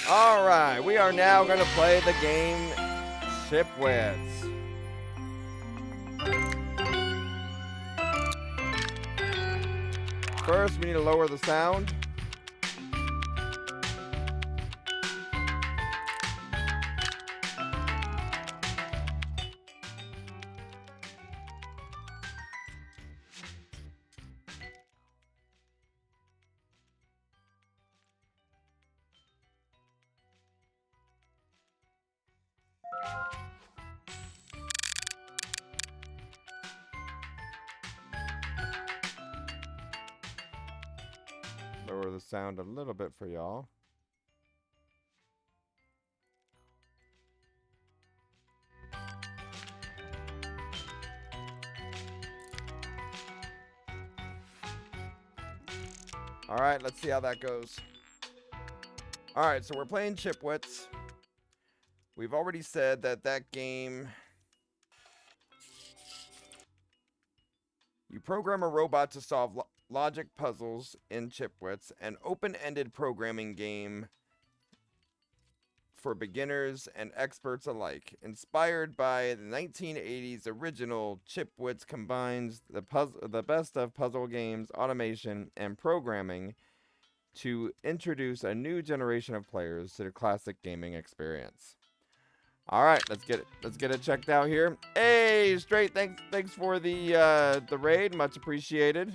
Alright, we are now going to play the game Chipwits. First, we need to lower the sound. Lower the sound a little bit for y'all. Alright, let's see how that goes. Alright, so we're playing Chipwits. We've already said that game... You program a robot to solve logic puzzles in Chipwits, an open-ended programming game for beginners and experts alike. Inspired by the 1980s original, Chipwits combines the best of puzzle games, automation, and programming to introduce a new generation of players to the classic gaming experience. All right, let's get it checked out here. Hey, Straight, thanks for the raid, much appreciated.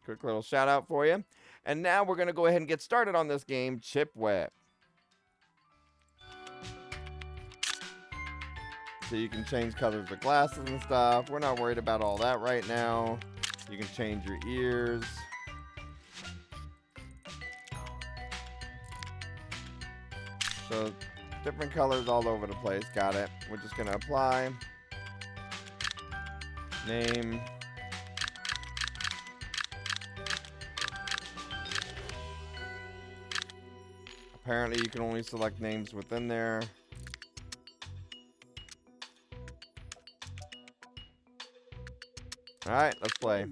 Quick little shout out for you. And now we're going to go ahead and get started on this game, Chipwit. So you can change colors of glasses and stuff. We're not worried about all that right now. You can change your ears. So different colors all over the place. Got it. We're just going to apply. Name. Apparently you can only select names within there. Alright, let's play.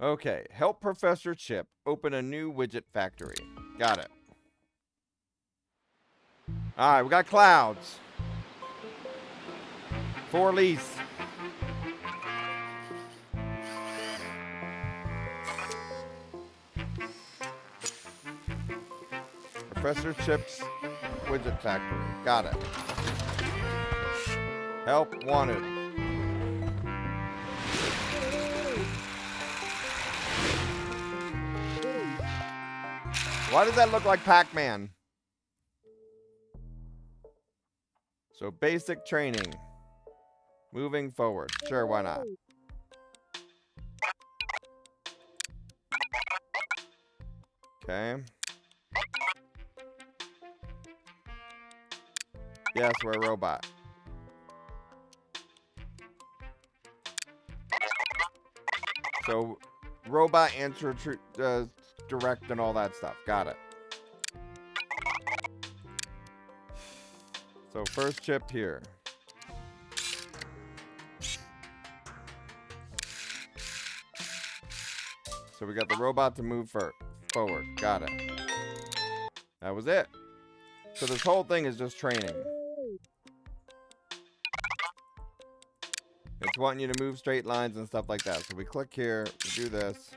Okay, help Professor Chip open a new widget factory. Got it. Alright, we got clouds. For lease. Professor Chip's widget factory. Got it. Help wanted. Why does that look like Pac-Man? So basic training. Moving forward. Sure, why not? Okay. Yes, we're a robot. So, robot answer direct and all that stuff. Got it. So, first chip here. So we got the robot to move forward. Got it. That was it. So this whole thing is just training. It's wanting you to move straight lines and stuff like that. So we click here, we do this.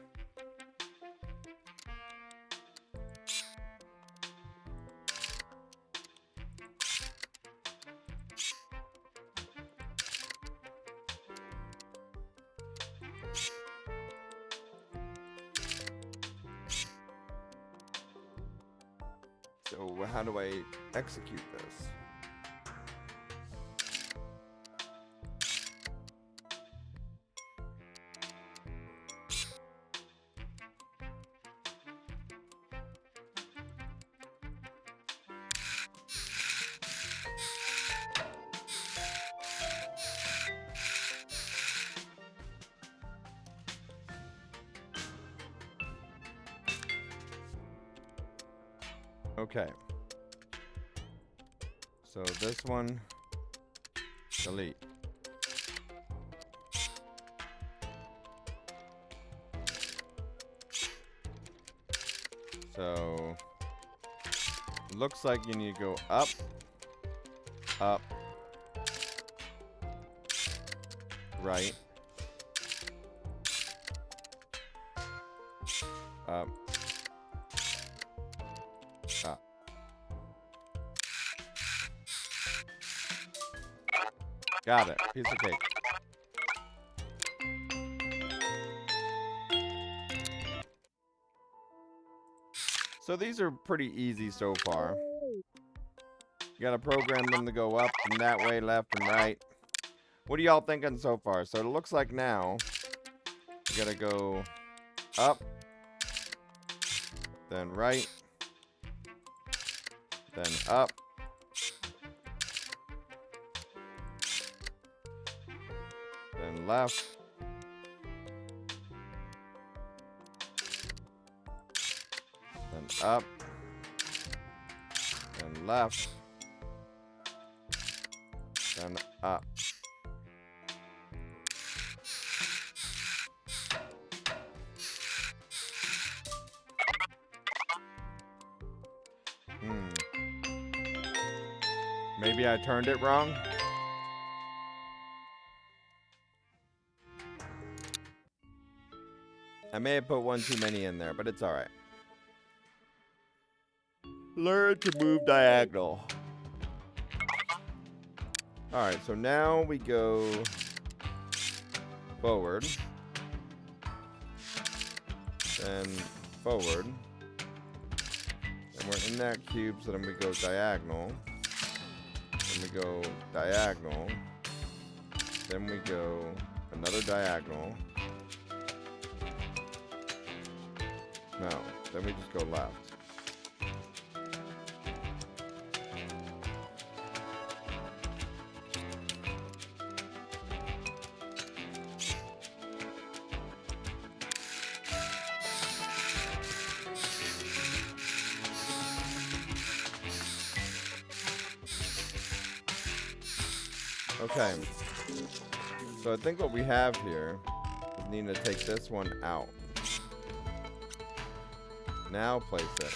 So how do I execute this? Okay. So this one, delete. So, looks like you need to go up, up, right, up, up. Got it. Piece of cake. So these are pretty easy so far. You gotta program them to go up and that way, left and right. What are y'all thinking so far? So it looks like now you gotta go up, then right, then up, then left, then up, then left, then up. Maybe I turned it wrong. I may have put one too many in there, but it's alright. Learn to move diagonal. Alright, so now we go forward. Then forward. And we're in that cube, so then we go diagonal. Then we go diagonal. Then we go another diagonal. No, then we just go left. Okay, so I think what we have here is needing to take this one out. Now place it.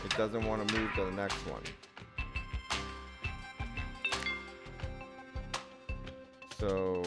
It doesn't want to move to the next one. So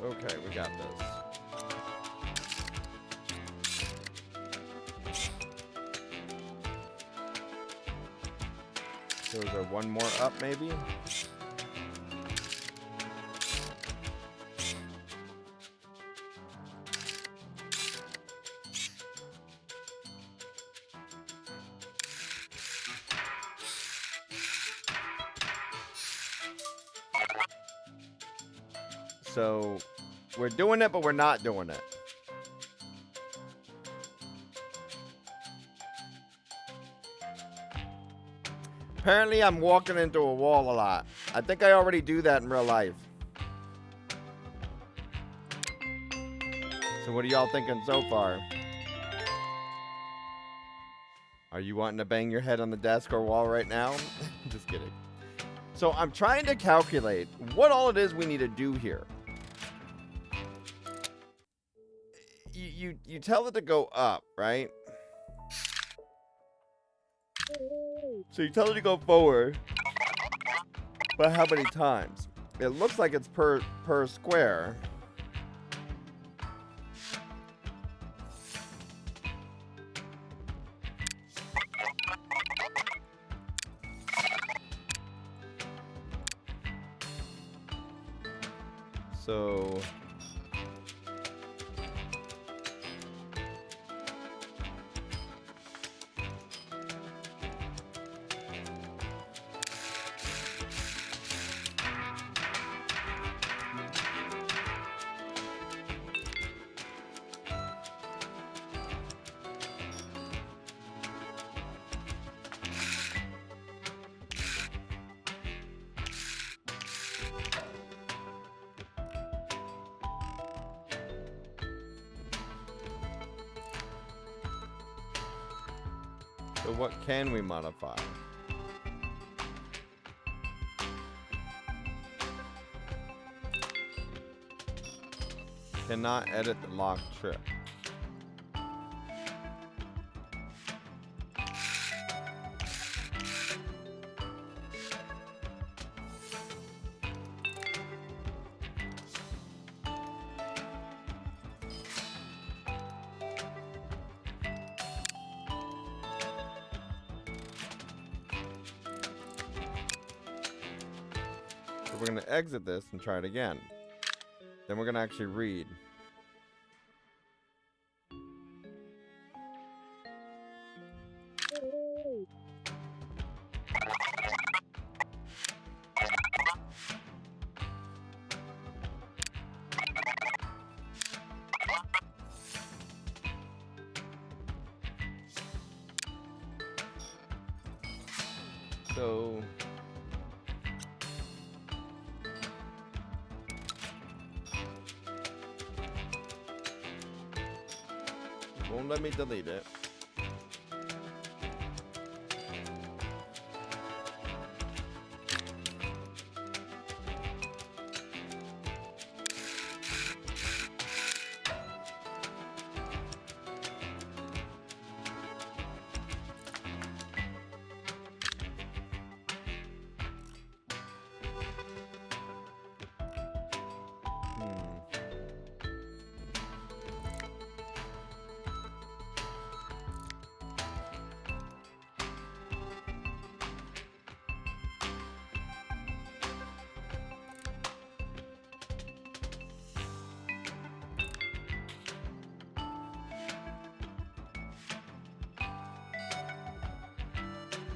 okay, we got this. So is there one more up maybe? So we're doing it, but we're not doing it. Apparently, I'm walking into a wall a lot. I think I already do that in real life. So what are y'all thinking so far? Are you wanting to bang your head on the desk or wall right now? Just kidding. So I'm trying to calculate what all it is we need to do here. You tell it to go up, right? So you tell it to go forward, but how many times? It looks like it's per square. So So what can we modify? Cannot edit the locked trip. So we're going to exit this and try it again. Then we're going to actually read. So won't let me delete it.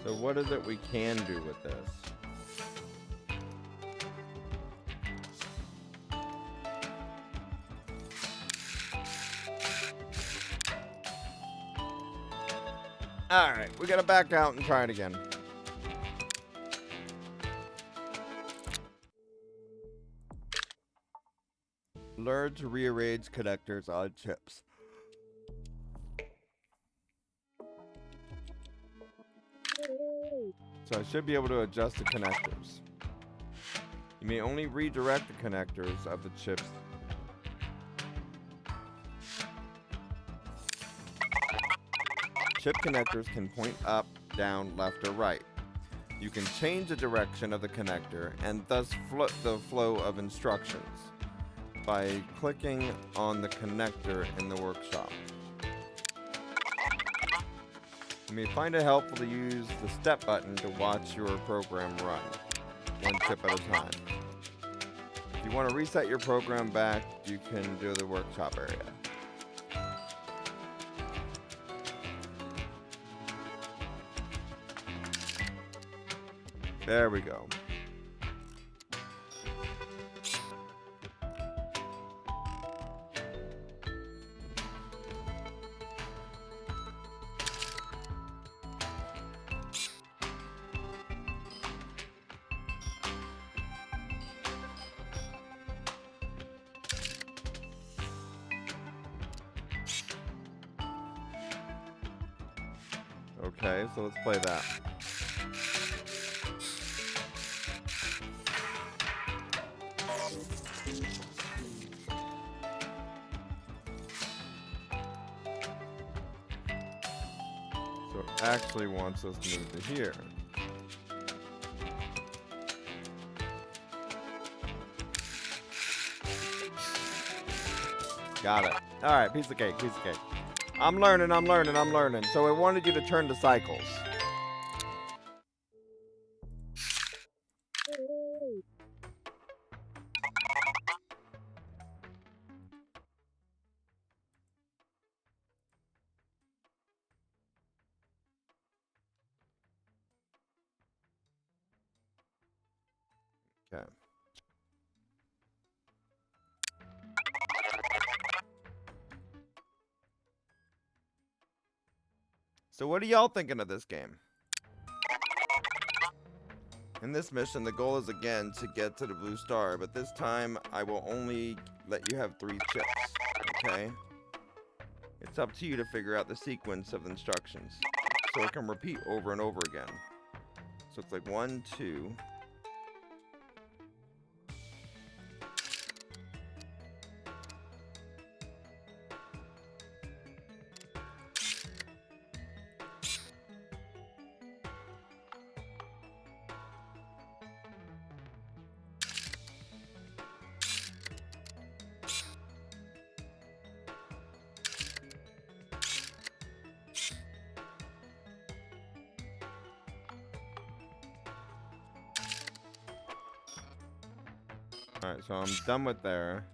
So what is it we can do with this? Alright, we gotta back out and try it again. Learn to rearrange connectors on chips. So I should be able to adjust the connectors. You may only redirect the connectors of the chips. Chip connectors can point up, down, left, or right. You can change the direction of the connector and thus flip the flow of instructions by clicking on the connector in the workshop. You may find it helpful to use the step button to watch your program run, one chip at a time. If you want to reset your program back, you can do the workshop area. There we go. Okay, so let's play that. So it actually wants us to move to here. Got it. Alright, piece of cake, piece of cake. I'm learning. So I wanted you to turn to cycles. Okay. So what are y'all thinking of this game? In this mission, the goal is again to get to the blue star, but this time I will only let you have 3 chips, okay? It's up to you to figure out the sequence of instructions. so it can repeat over and over again. So it's like 1, 2. Alright, so I'm done with there.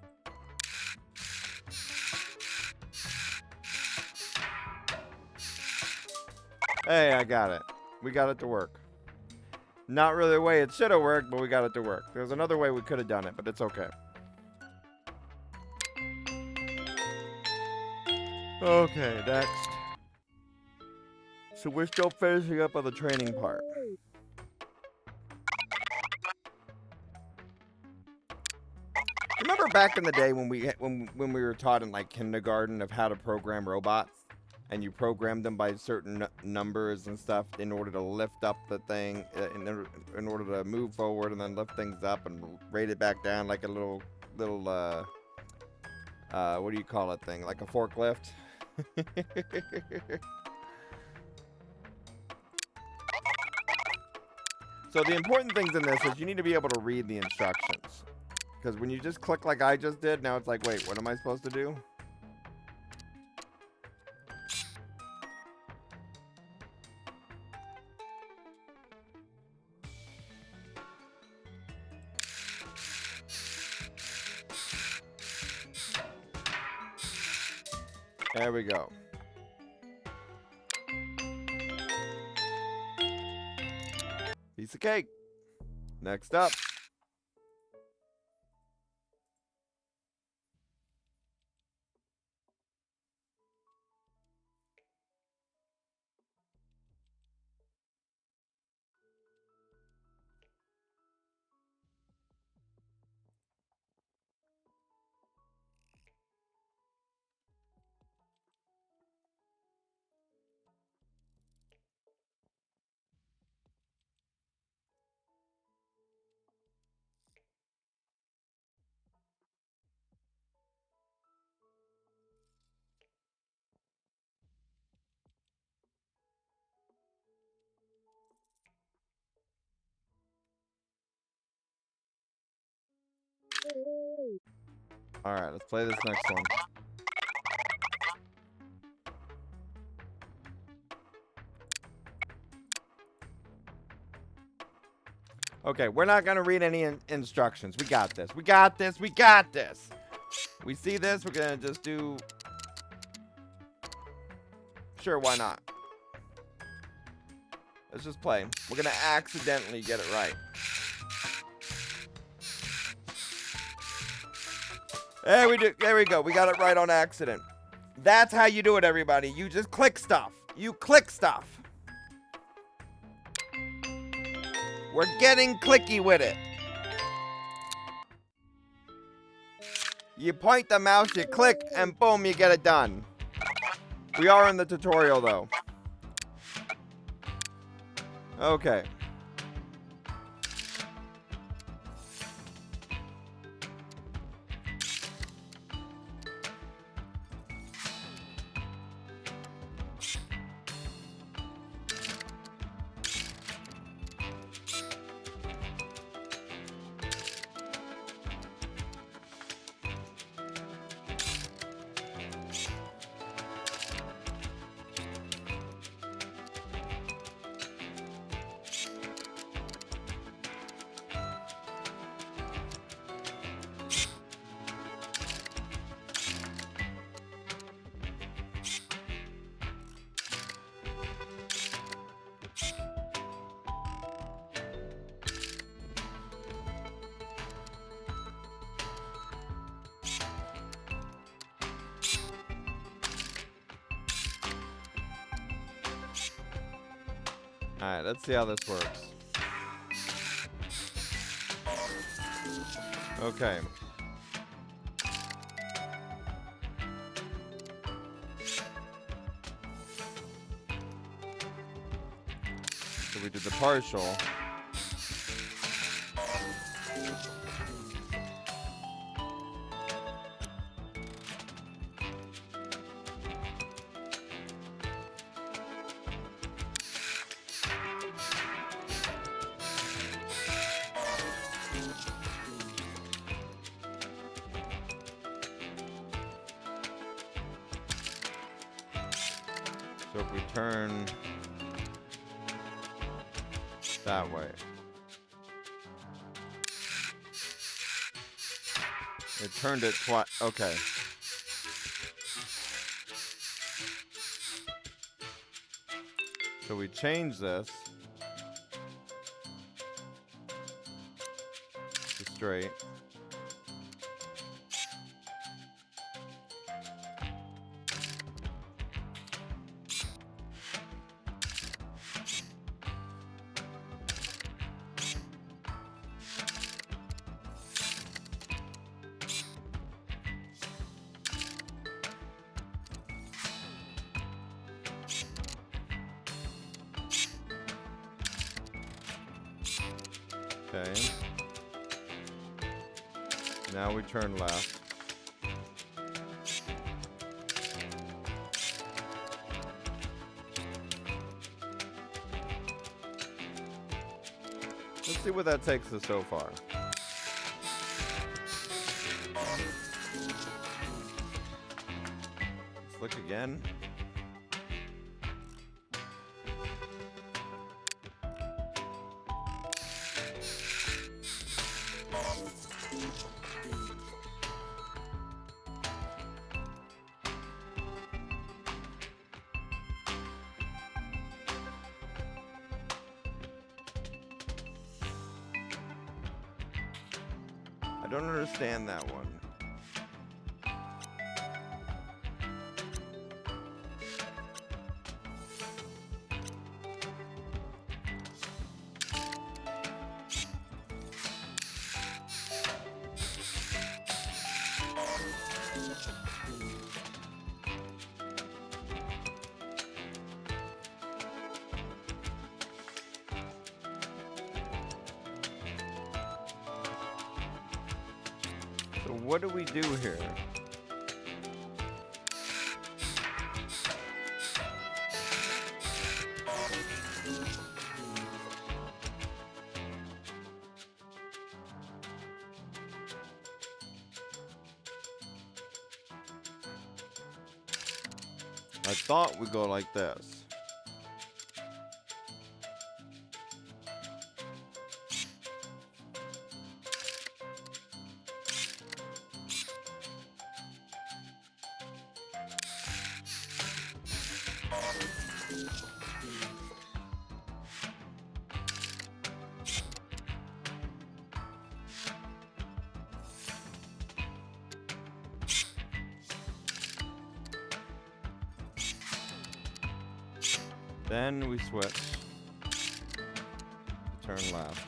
Hey, I got it. We got it to work. Not really the way it should have worked, but we got it to work. There's another way we could have done it, but it's okay. Okay, next. So we're still finishing up on the training part. Remember back in the day when we were taught in like kindergarten of how to program robots, and you programmed them by certain numbers and stuff in order to lift up the thing, in order to move forward and then lift things up and rate it back down like a little what do you call it thing? Like a forklift. So the important things in this is you need to be able to read the instructions. Because when you just click like I just did, now it's like, wait, what am I supposed to do? There we go. Piece of cake. Next up. Alright, let's play this next one. Okay, we're not going to read any instructions. We got this. We got this. We got this. We see this. We're going to just do... Sure, why not? Let's just play. We're going to accidentally get it right. There we go. We got it right on accident. That's how you do it, everybody. You just click stuff. You click stuff. We're getting clicky with it. You point the mouse, you click, and boom, you get it done. We are in the tutorial, though. Okay. Alright, let's see how this works. Okay. So we did the partial. So if we turn that way, it turned it twice. Okay. So we change this to straight. Okay. Now we turn left. Let's see what that takes us so far. Let's look again. I don't understand that one. So what do we do here? I thought we'd go like this. Then we switch. Turn left.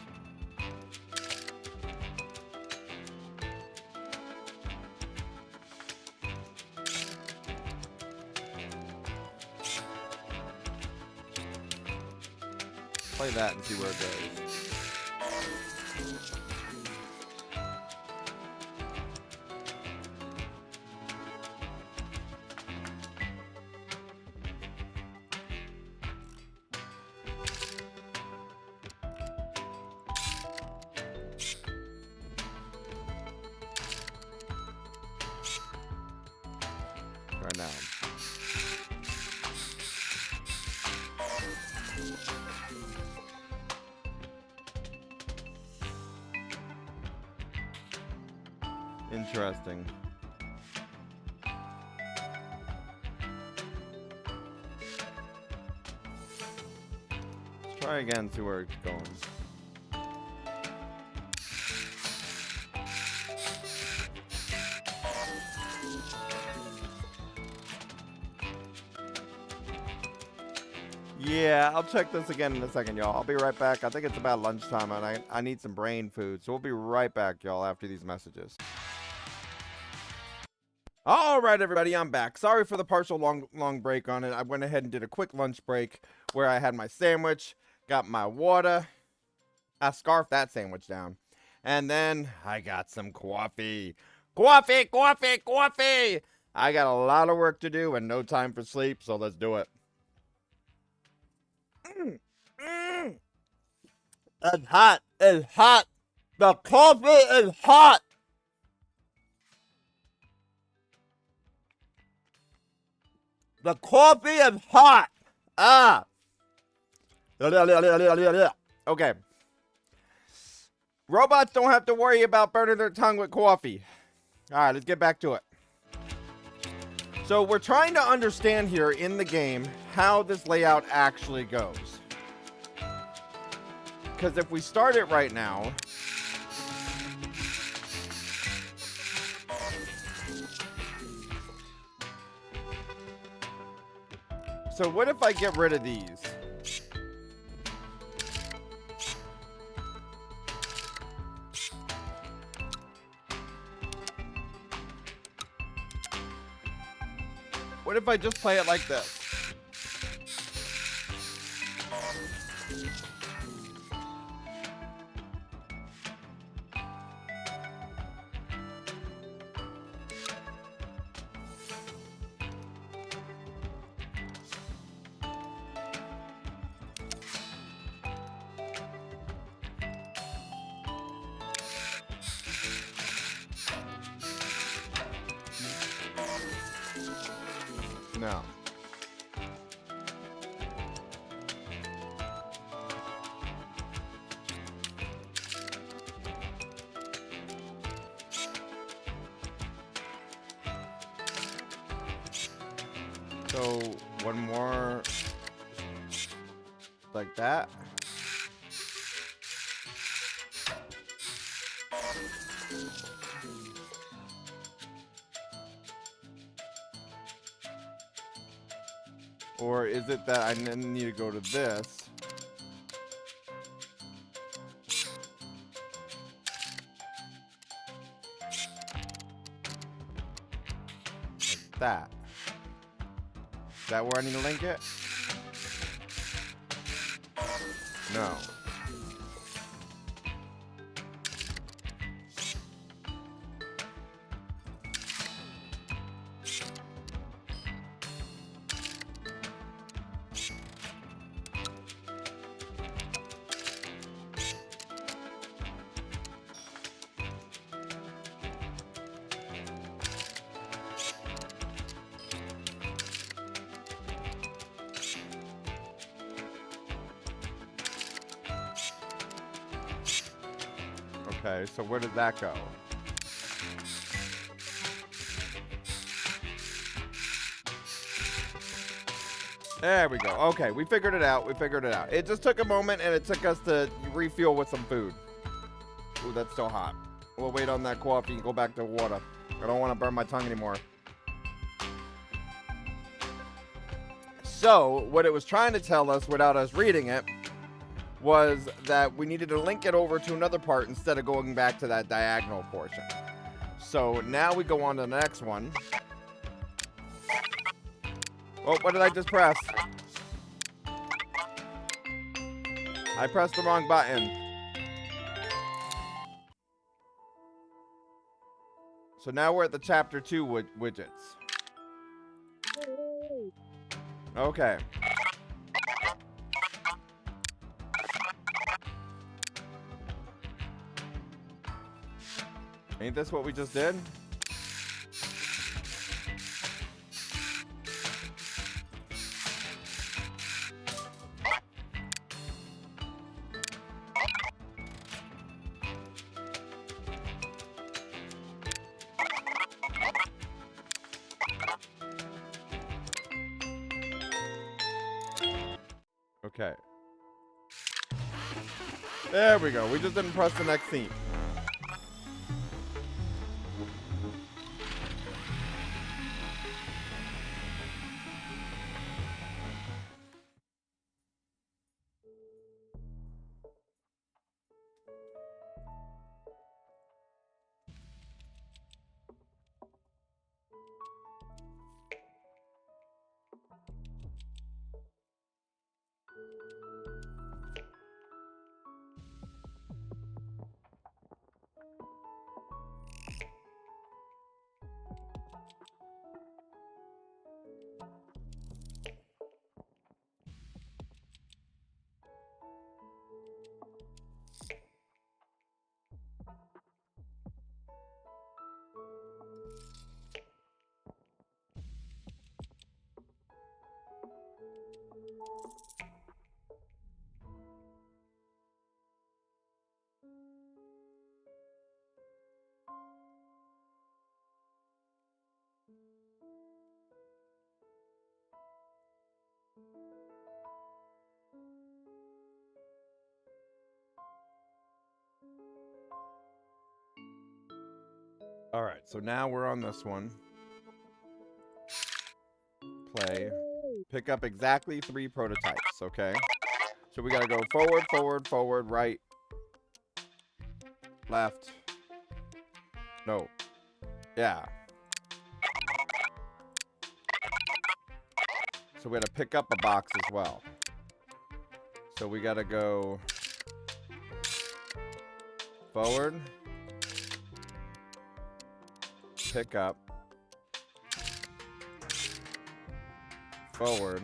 Play that and see where it goes. Right now. Interesting. Let's try again, see where it's going. Yeah, I'll check this again in a second, y'all. I'll be right back. I think it's about lunchtime, and I need some brain food. So we'll be right back, y'all, after these messages. All right, everybody, I'm back. Sorry for the partial long break on it. I went ahead and did a quick lunch break where I had my sandwich, Got my water. I scarfed that sandwich down. And then I got some coffee. Coffee, coffee, coffee! I got a lot of work to do and no time for sleep, so let's do it. It's hot. It's hot. The coffee is hot. The coffee is hot. Ah. Okay. Robots don't have to worry about burning their tongue with coffee. All right, let's get back to it. So we're trying to understand here in the game how this layout actually goes. Because if we start it right now, so what if I get rid of these? What if I just play it like this? No. So, one more like that. Or is it that I need to go to this? Like that. Is that where I need to link it? No. Okay, so where did that go? There we go. Okay, we figured it out. We figured it out. It just took a moment, and it took us to refuel with some food. Ooh, that's still hot. We'll wait on that coffee and go back to water. I don't want to burn my tongue anymore. So, what it was trying to tell us without us reading it was that we needed to link it over to another part instead of going back to that diagonal portion. So now we go on to the next one. Oh, what did I just press? I pressed the wrong button. So now we're at the chapter 2 widgets. Okay. Ain't this what we just did? Okay. There we go. We just didn't press the next scene. Alright, so now we're on this one. Play. Pick up exactly 3 prototypes, okay? So we gotta go forward, forward, forward, right, left. No. Yeah. So we gotta pick up a box as well. So we gotta go forward, pick up, forward,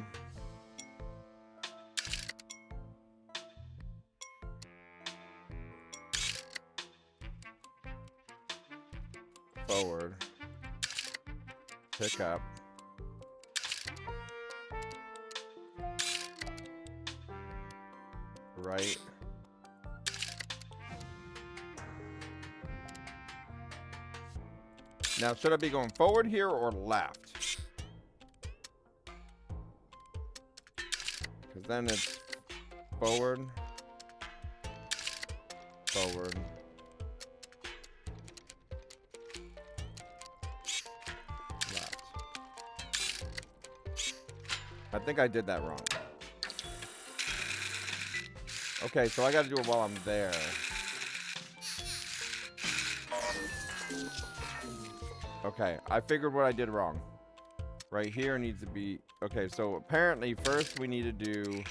forward, pick up, right, now should I be going forward here or left? Because then it's forward, forward, left. I think I did that wrong. Okay, so I gotta do it while I'm there. Okay, I figured what I did wrong. Right here needs to be... Okay, so apparently first we need to do...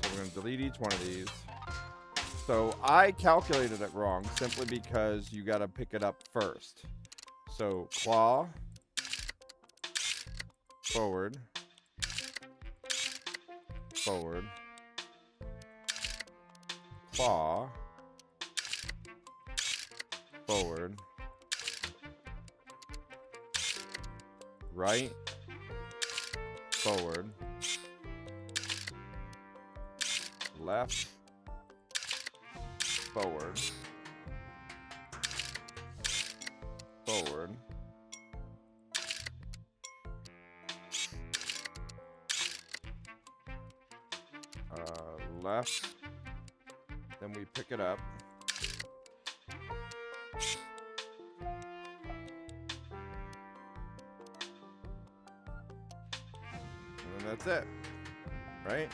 So we're going to delete each one of these. So I calculated it wrong simply because you got to pick it up first. So claw, forward, forward, claw, forward, right, forward, left, forward, forward, left, then we pick it up, and that's it, right?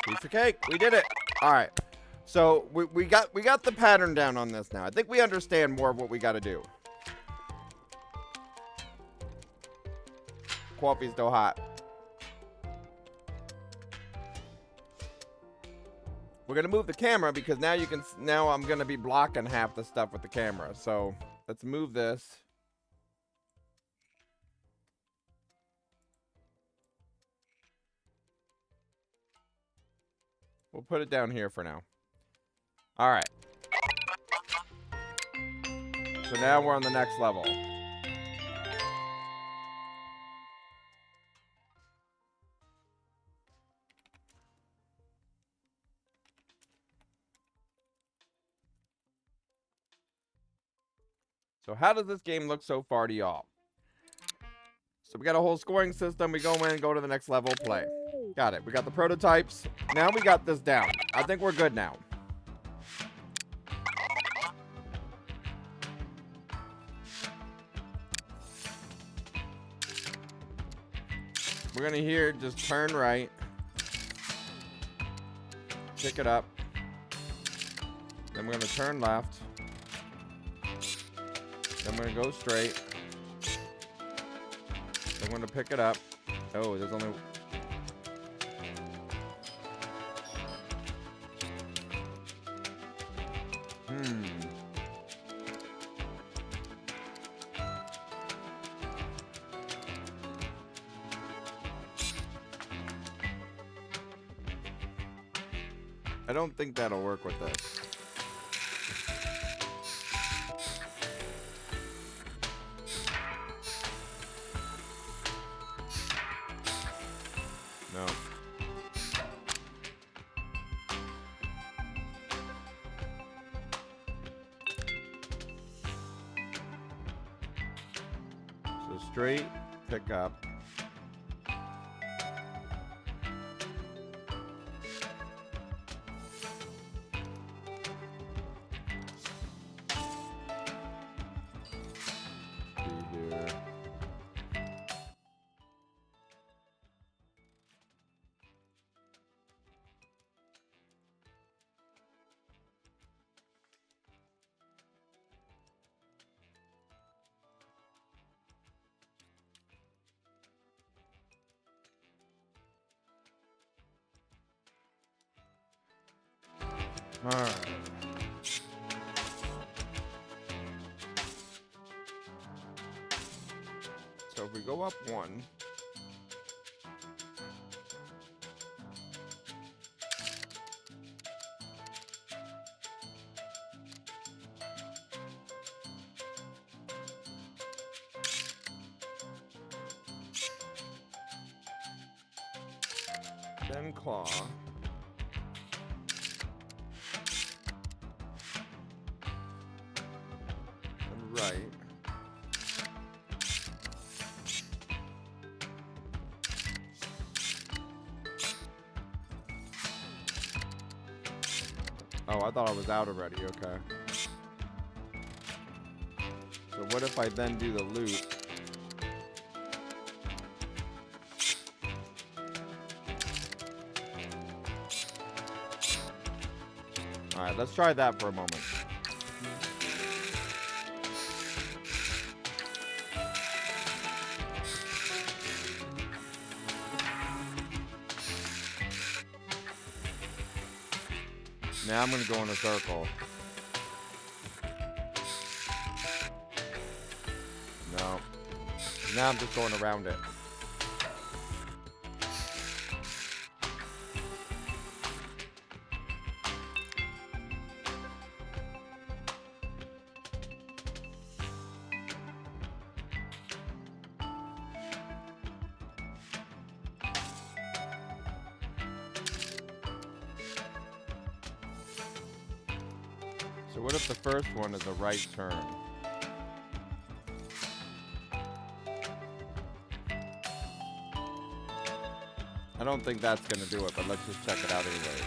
Piece of cake. We did it. All right. So we got the pattern down on this now. I think we understand more of what we got to do. Coffee's still hot. We're gonna move the camera because now now I'm gonna be blocking half the stuff with the camera. So let's move this. We'll put it down here for now. All right. So now we're on the next level. So how does this game look so far to y'all? So we got a whole scoring system. We go in, go to the next level, play. Got it. We got the prototypes. Now we got this down. I think we're good now. We're going to hear just turn right. Pick it up. Then we're going to turn left. Then we're going to go straight. Then we're going to pick it up. Oh, there's only... I don't think that'll work with this. No. straight, pick up. Alright. So if we go up one, then claw. Right. Oh, I thought I was out already. Okay. So what if I then do the loop? All right, let's try that for a moment. Now I'm going to go in a circle. No. Now I'm just going around it. So what if the first one is a right turn? I don't think that's going to do it, but let's just check it out anyway.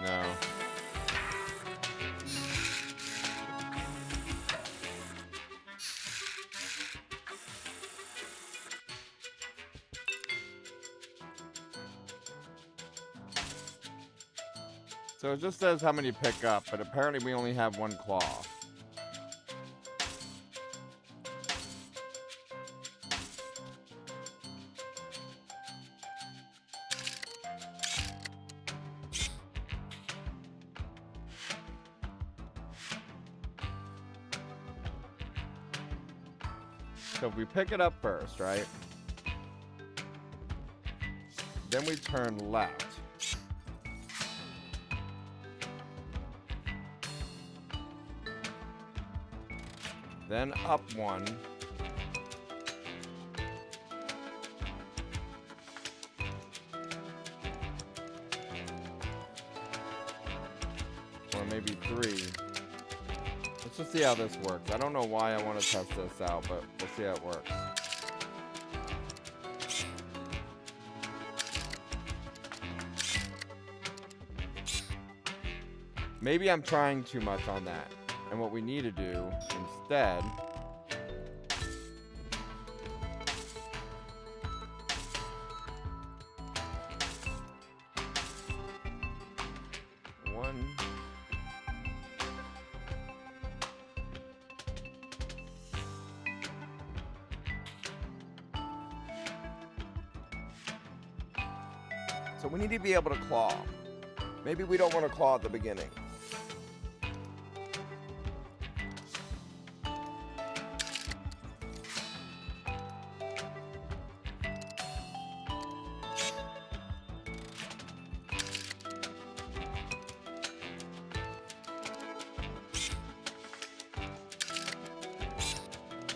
No. So it just says how many pick up, but apparently we only have one claw. So if we pick it up first, right? Then we turn left. Then up one. Or maybe three. Let's just see how this works. I don't know why I want to test this out, but we'll see how it works. Maybe I'm trying too much on that. And what we need to do instead one. So we need to be able to claw. Maybe we don't want to claw at the beginning.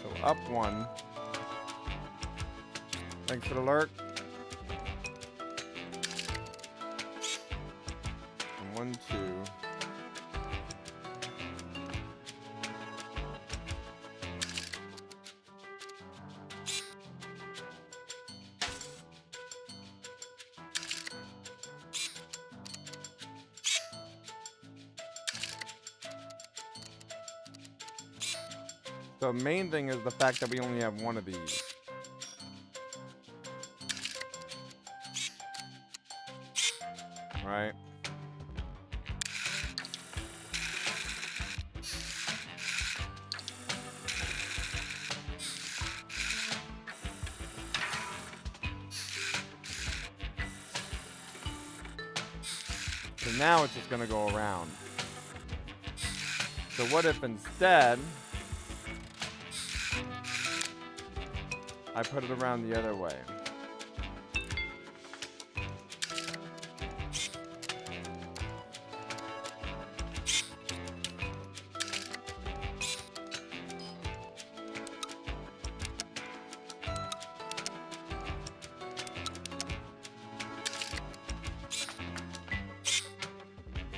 So up one. Thanks for the lurk. And 1, 2. The main thing is the fact that we only have one of these. Right? So now it's just going to go around. So what if instead I put it around the other way?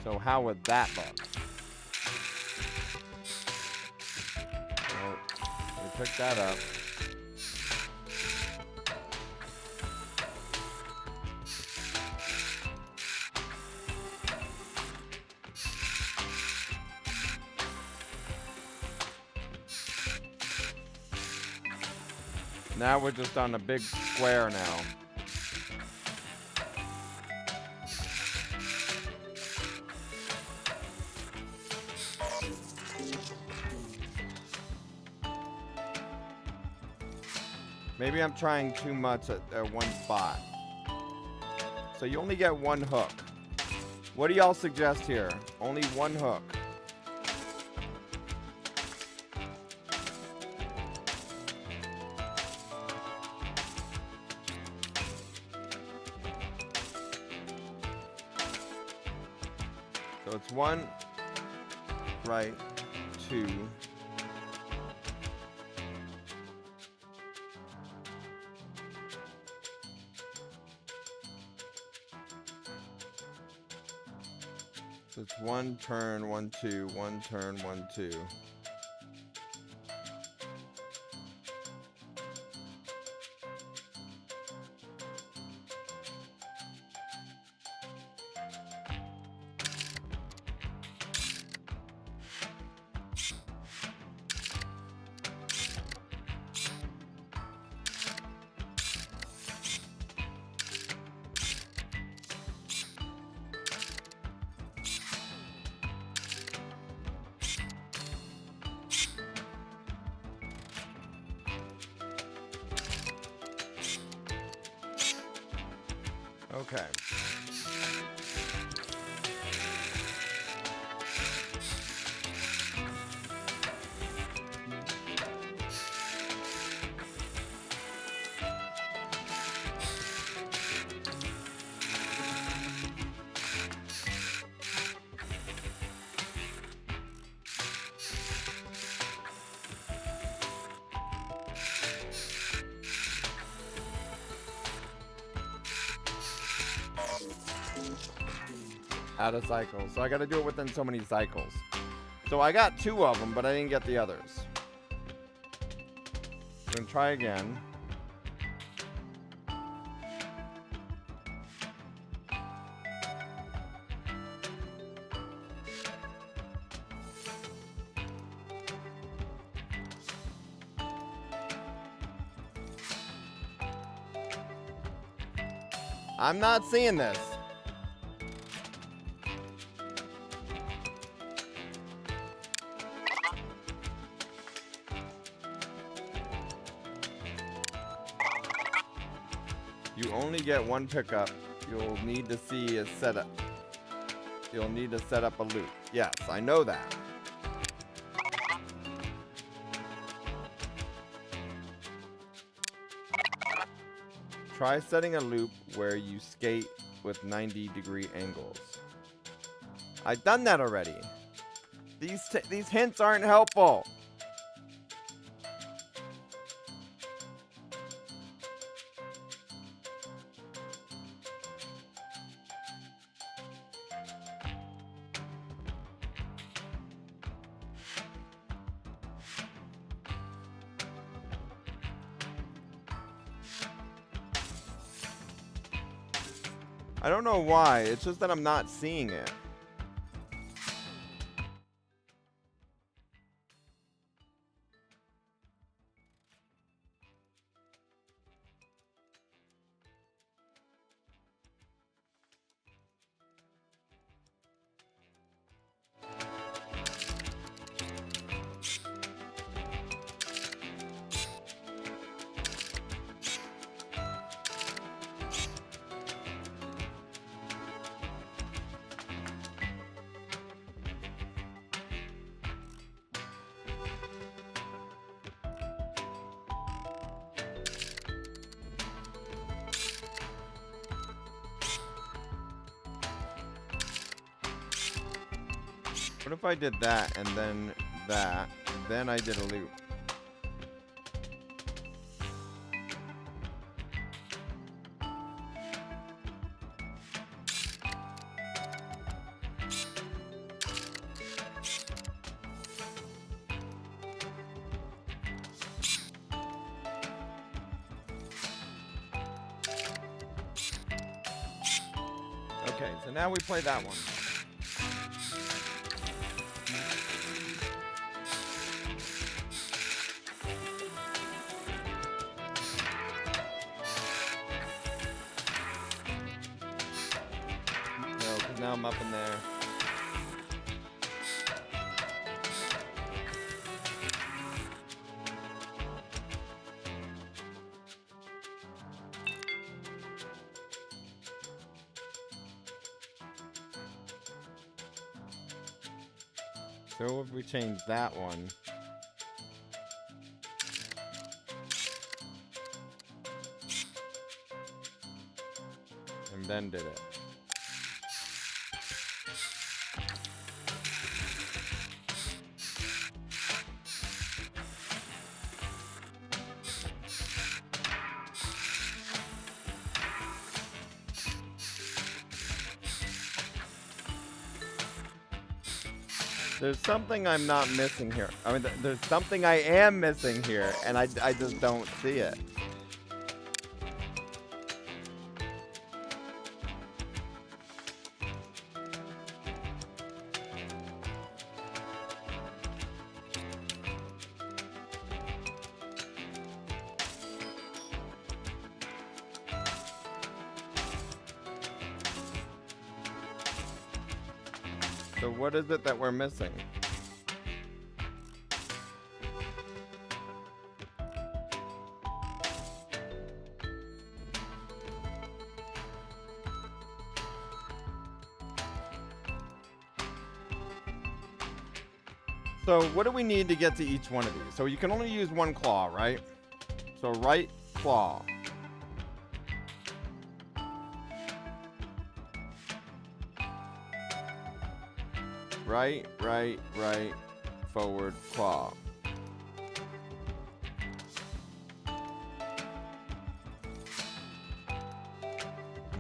So how would that look? Well, we pick that up. Now we're just on a big square now. Maybe I'm trying too much at one spot. So you only get one hook. What do y'all suggest here? Only one hook. So it's 1, right, 2. So it's 1 turn, 1, 2, 1 turn, 1, 2. Okay. Out of cycles. So I got to do it within so many cycles. So I got 2 of them, but I didn't get the others. Then try again. I'm not seeing this. You only get 1 pickup. You'll need to see a setup. You'll need to set up a loop. Yes, I know that. Try setting a loop where you skate with 90-degree angles. I've done that already. These hints aren't helpful. I don't know why. It's just that I'm not seeing it. What if I did that and then that, then I did a loop? Okay, so now we play that one. No, because now I'm up in there. So if we change that one, and then did it. There's something I'm not missing here. I mean, there's something I am missing here, and I just don't see it. So what is it that we're missing? So what do we need to get to each one of these? So you can only use one claw, right? So right claw. Right, forward, claw.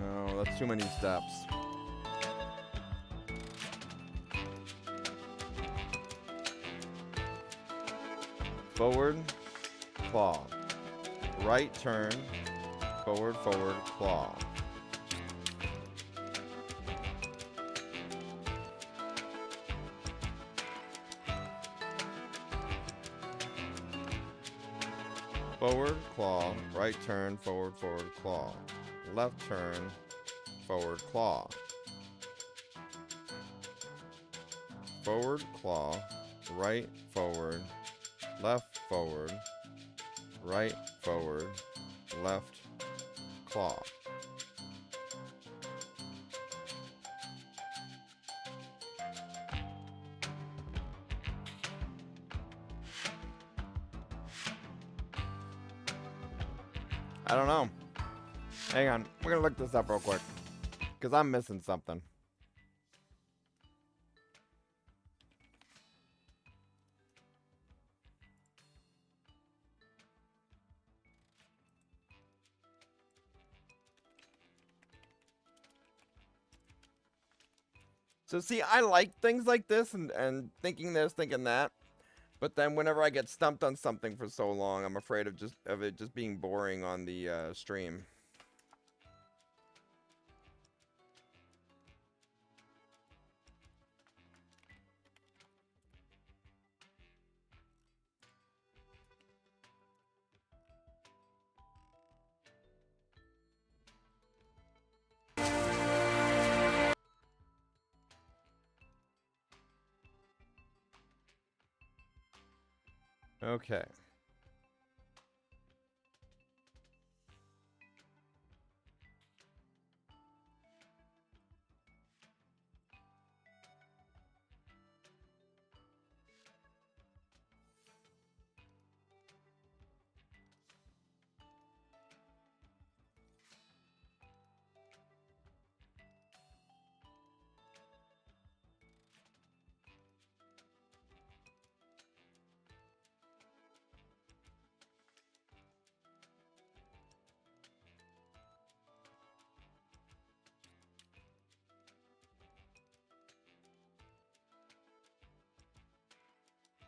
No, that's too many steps. Forward, claw. Right turn, forward, claw. Forward, claw, right turn, forward, claw. Left turn, forward, claw. Forward, claw, right, forward, left, forward, right, forward, left, claw. I don't know. Hang on. We're going to look this up real quick. Because I'm missing something. So see, I like things like this and thinking this, thinking that. But then whenever I get stumped on something for so long, I'm afraid of it just being boring on the stream. Okay.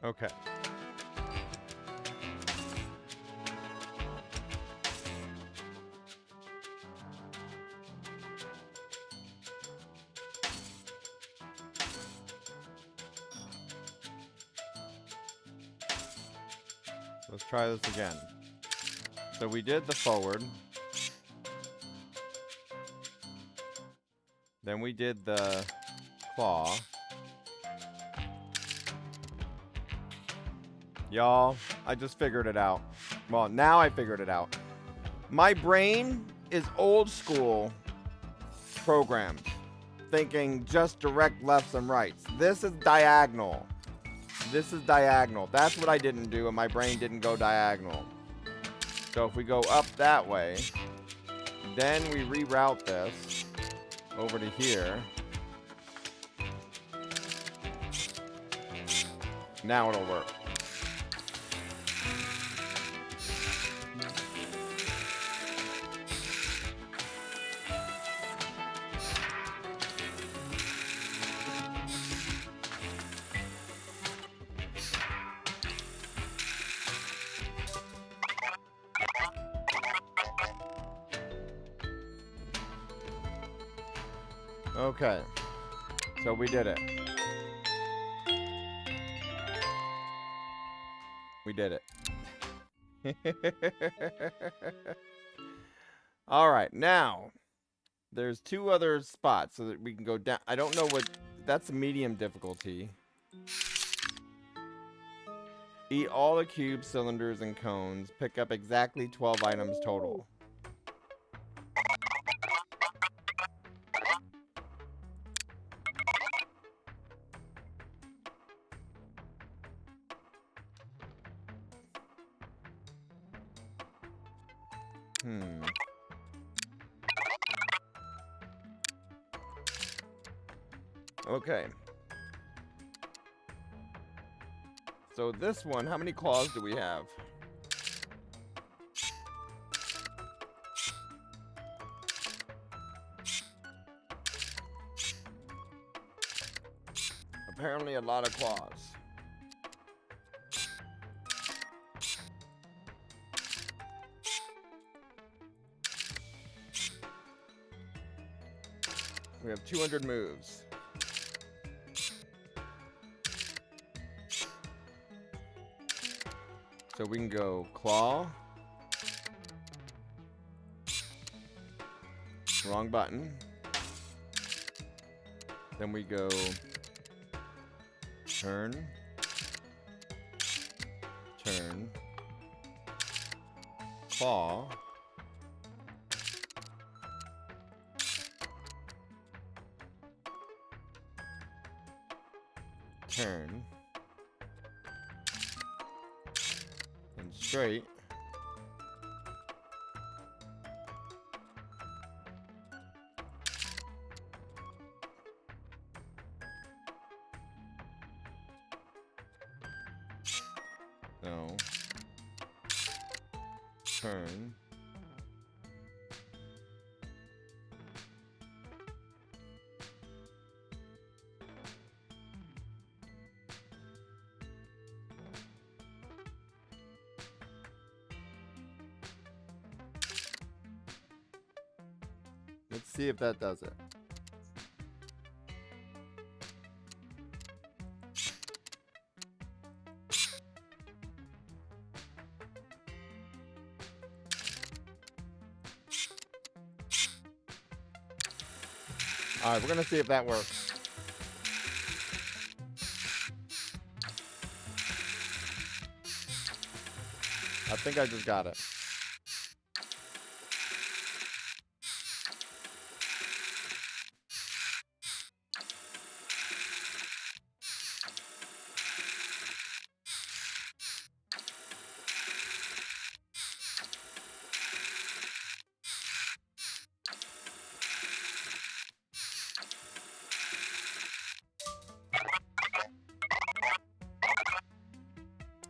Okay. Let's try this again. So we did the forward. Then we did the claw. Y'all, I just figured it out. Well, now I figured it out. My brain is old school programmed, thinking just direct lefts and rights. This is diagonal. This is diagonal. That's what I didn't do, and my brain didn't go diagonal. So if we go up that way, then we reroute this over to here. Now it'll work. Okay, so we did it. We did it. All right, now there's two other spots so that we can go down. I don't know what, that's medium difficulty. Eat all the cubes, cylinders, and cones. Pick up exactly 12 items total. Okay. So this one, how many claws do we have? Apparently a lot of claws. We have 200 moves. So we can go claw. Wrong button. Then we go turn. Turn. Claw. Turn. And straight. No. Turn. Let's see if that does it. All right, we're gonna see if that works. I think I just got it.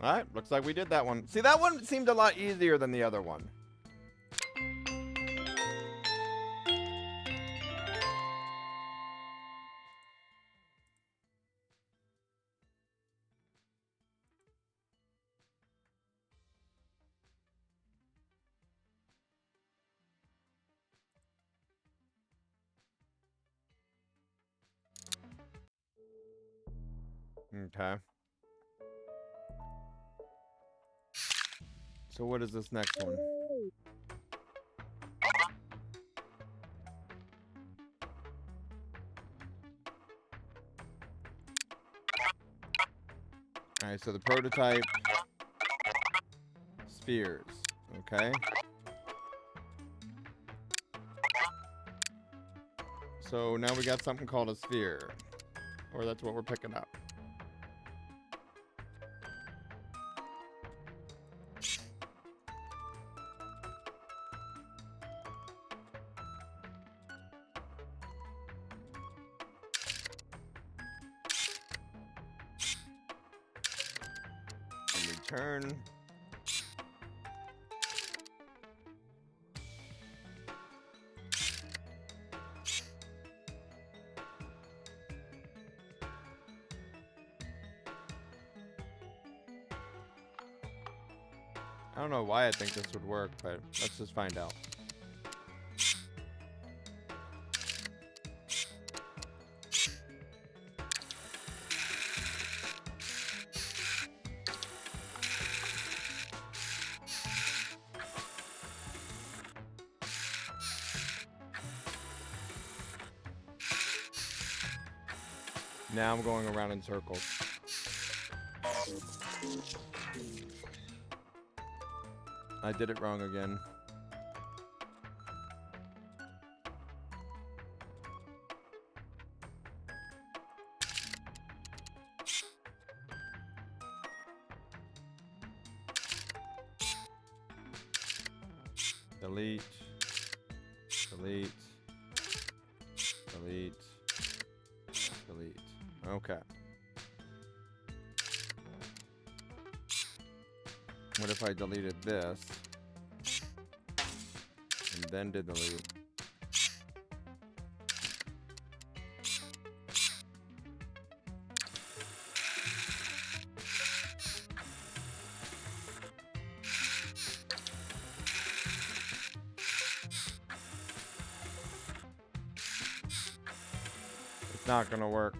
Alright, looks like we did that one. See, that one seemed a lot easier than the other one. Okay. So what is this next one? Alright, so the prototype spheres. Okay. So now we got something called a sphere. Or that's what we're picking up. And return. I don't know why I think this would work, but let's just find out. Now I'm going around in circles. I did it wrong again. Delete. Delete. Delete. Delete. Okay. What if I deleted this and then did delete? It's not gonna work.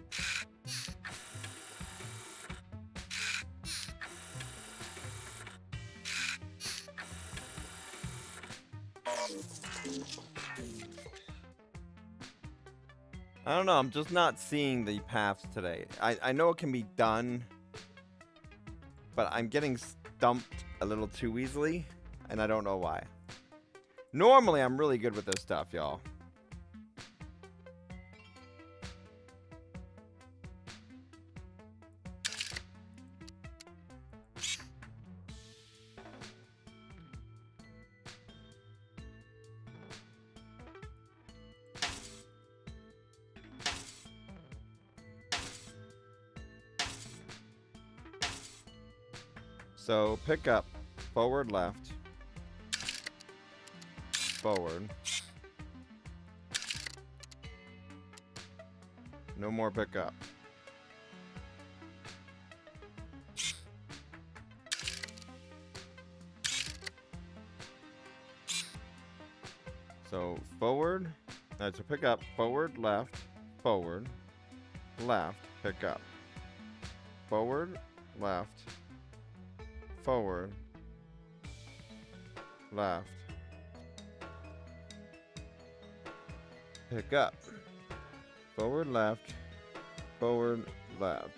I don't know, I'm just not seeing the paths today. I know it can be done, but I'm getting stumped a little too easily, and I don't know why. Normally, I'm really good with this stuff, y'all. So pick up, forward, left, forward. No more pick up. So forward, so pick up, forward, left, pick up. Forward, left, forward, left, pick up. Forward, left, forward, left.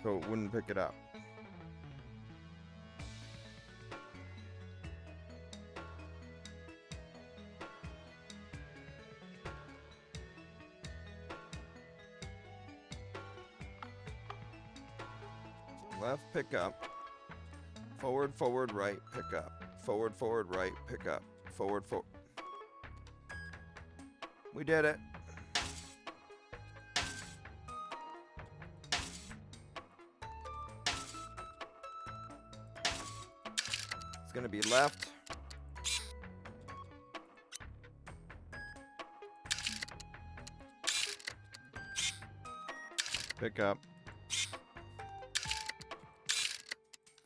So it wouldn't pick it up. left, pick up. Forward, forward, right, pick up. Forward, forward, right, pick up. Forward, forward. We did it. It's gonna be left. Pick up.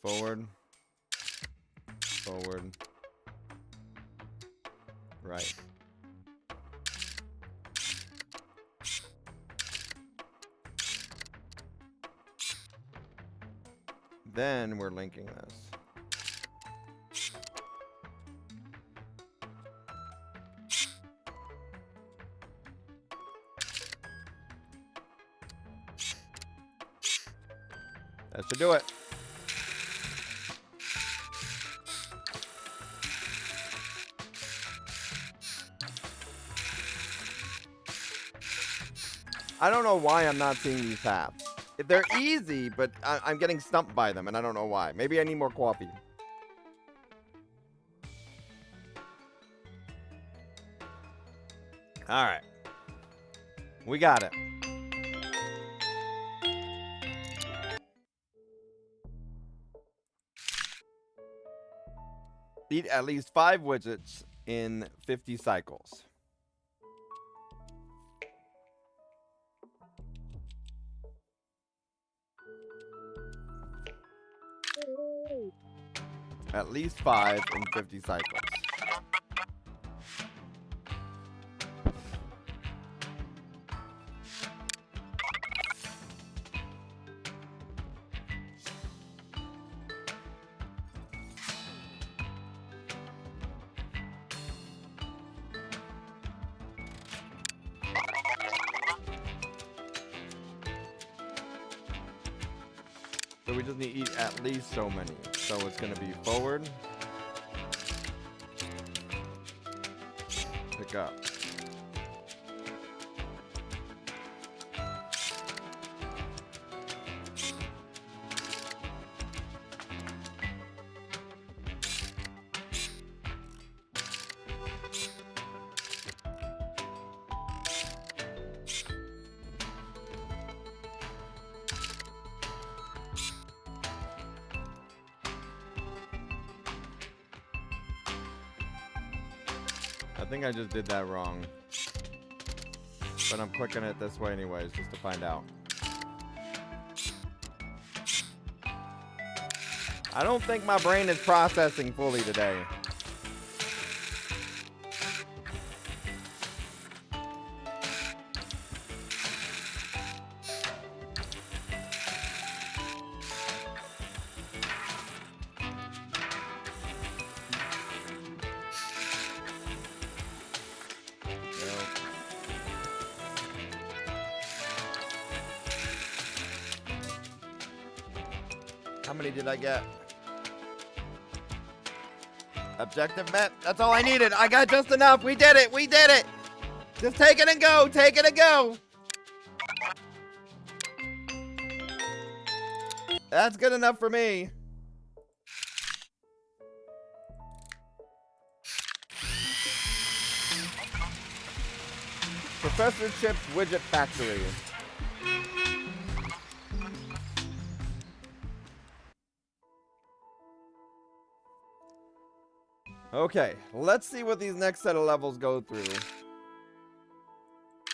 Forward. Forward. Right. Then we're linking this. That should do it. I don't know why I'm not seeing these paths. They're easy, but I'm getting stumped by them, and I don't know why. Maybe I need more coffee. All right. We got it. Eat at least 5 widgets in 50 cycles. At least 5 in 50 cycles. So we just need to eat at least so many. So it's going to be forward. Pick up. I think I just did that wrong. But I'm clicking it this way anyways, just to find out. I don't think my brain is processing fully today. How many did I get? Objective met. That's all I needed. I got just enough. We did it. We did it. Just take it and go. Take it and go. That's good enough for me. Professor Chip's Widget Factory. Okay, let's see what these next set of levels go through.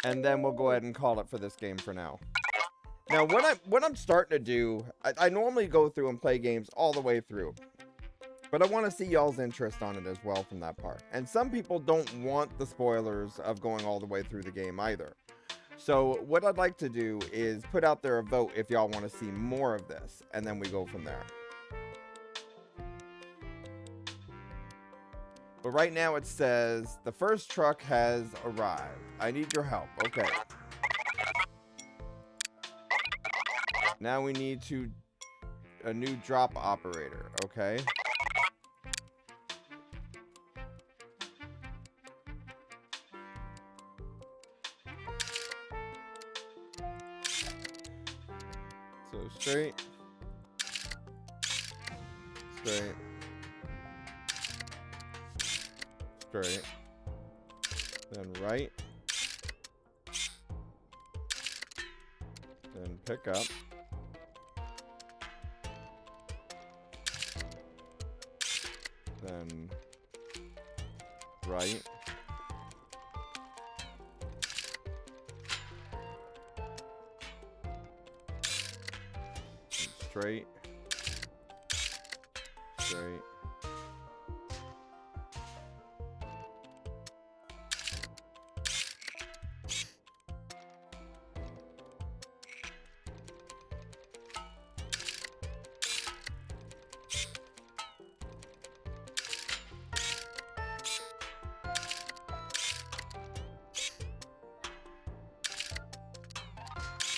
And then we'll go ahead and call it for this game for now. Now, what I'm starting to do, I normally go through and play games all the way through. But I want to see y'all's interest on it as well from that part. And some people don't want the spoilers of going all the way through the game either. So what I'd like to do is put out there a vote if y'all want to see more of this. And then we go from there. But right now it says, the first truck has arrived. I need your help. Okay. Now we need a new drop operator. Okay. So straight. straight, straight, then right, then pick up, then right, straight, straight,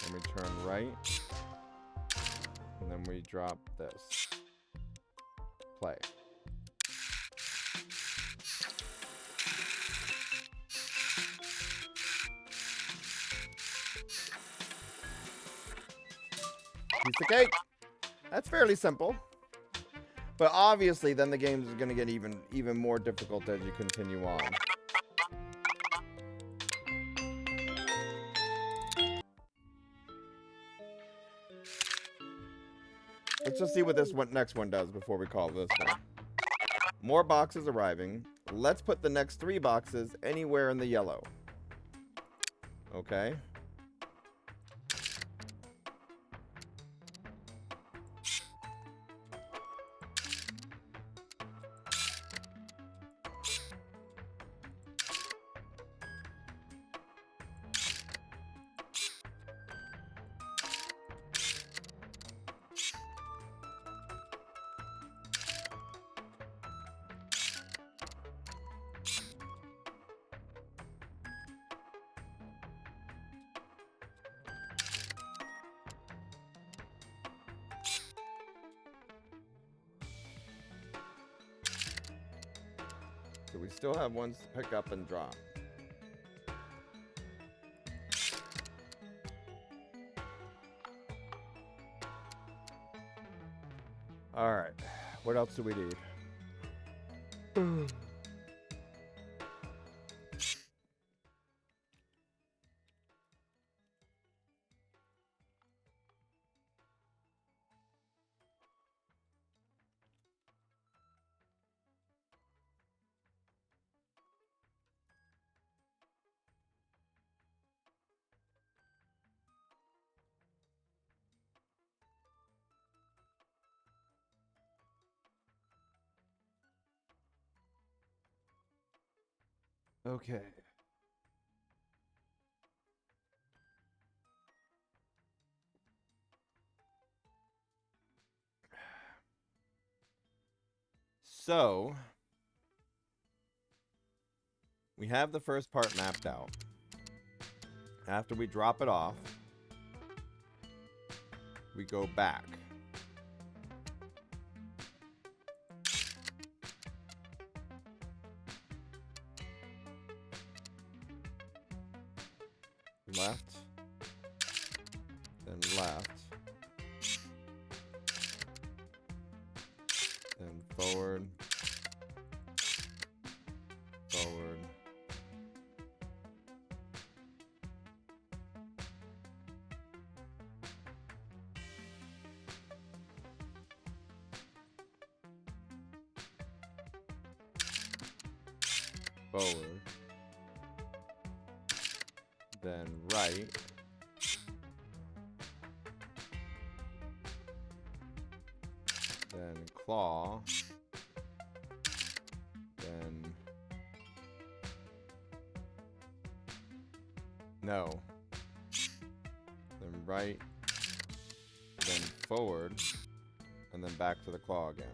then we turn right, and then we drop this. Play. Piece of cake. That's fairly simple. But obviously then the game is going to get even more difficult as you continue on. Let's just see what this next one does before we call this one. More boxes arriving. Let's put the next 3 boxes anywhere in the yellow. Okay. So we still have ones to pick up and drop. All right. What else do we need? Okay. So, we have the first part mapped out. After we drop it off, we go back. Left, then left, then forward, forward, forward, then right, then claw, then no, then right, then forward, and then back to the claw again.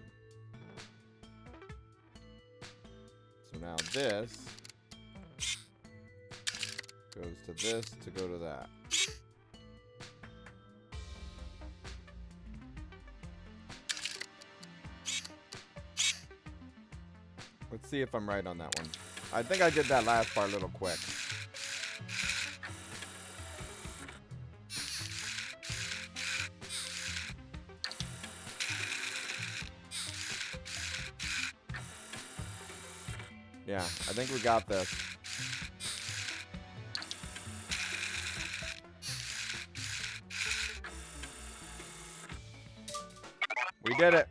So now this goes to this to go to that. Let's see if I'm right on that one. I think I did that last part a little quick. Yeah, I think we got this. We did it.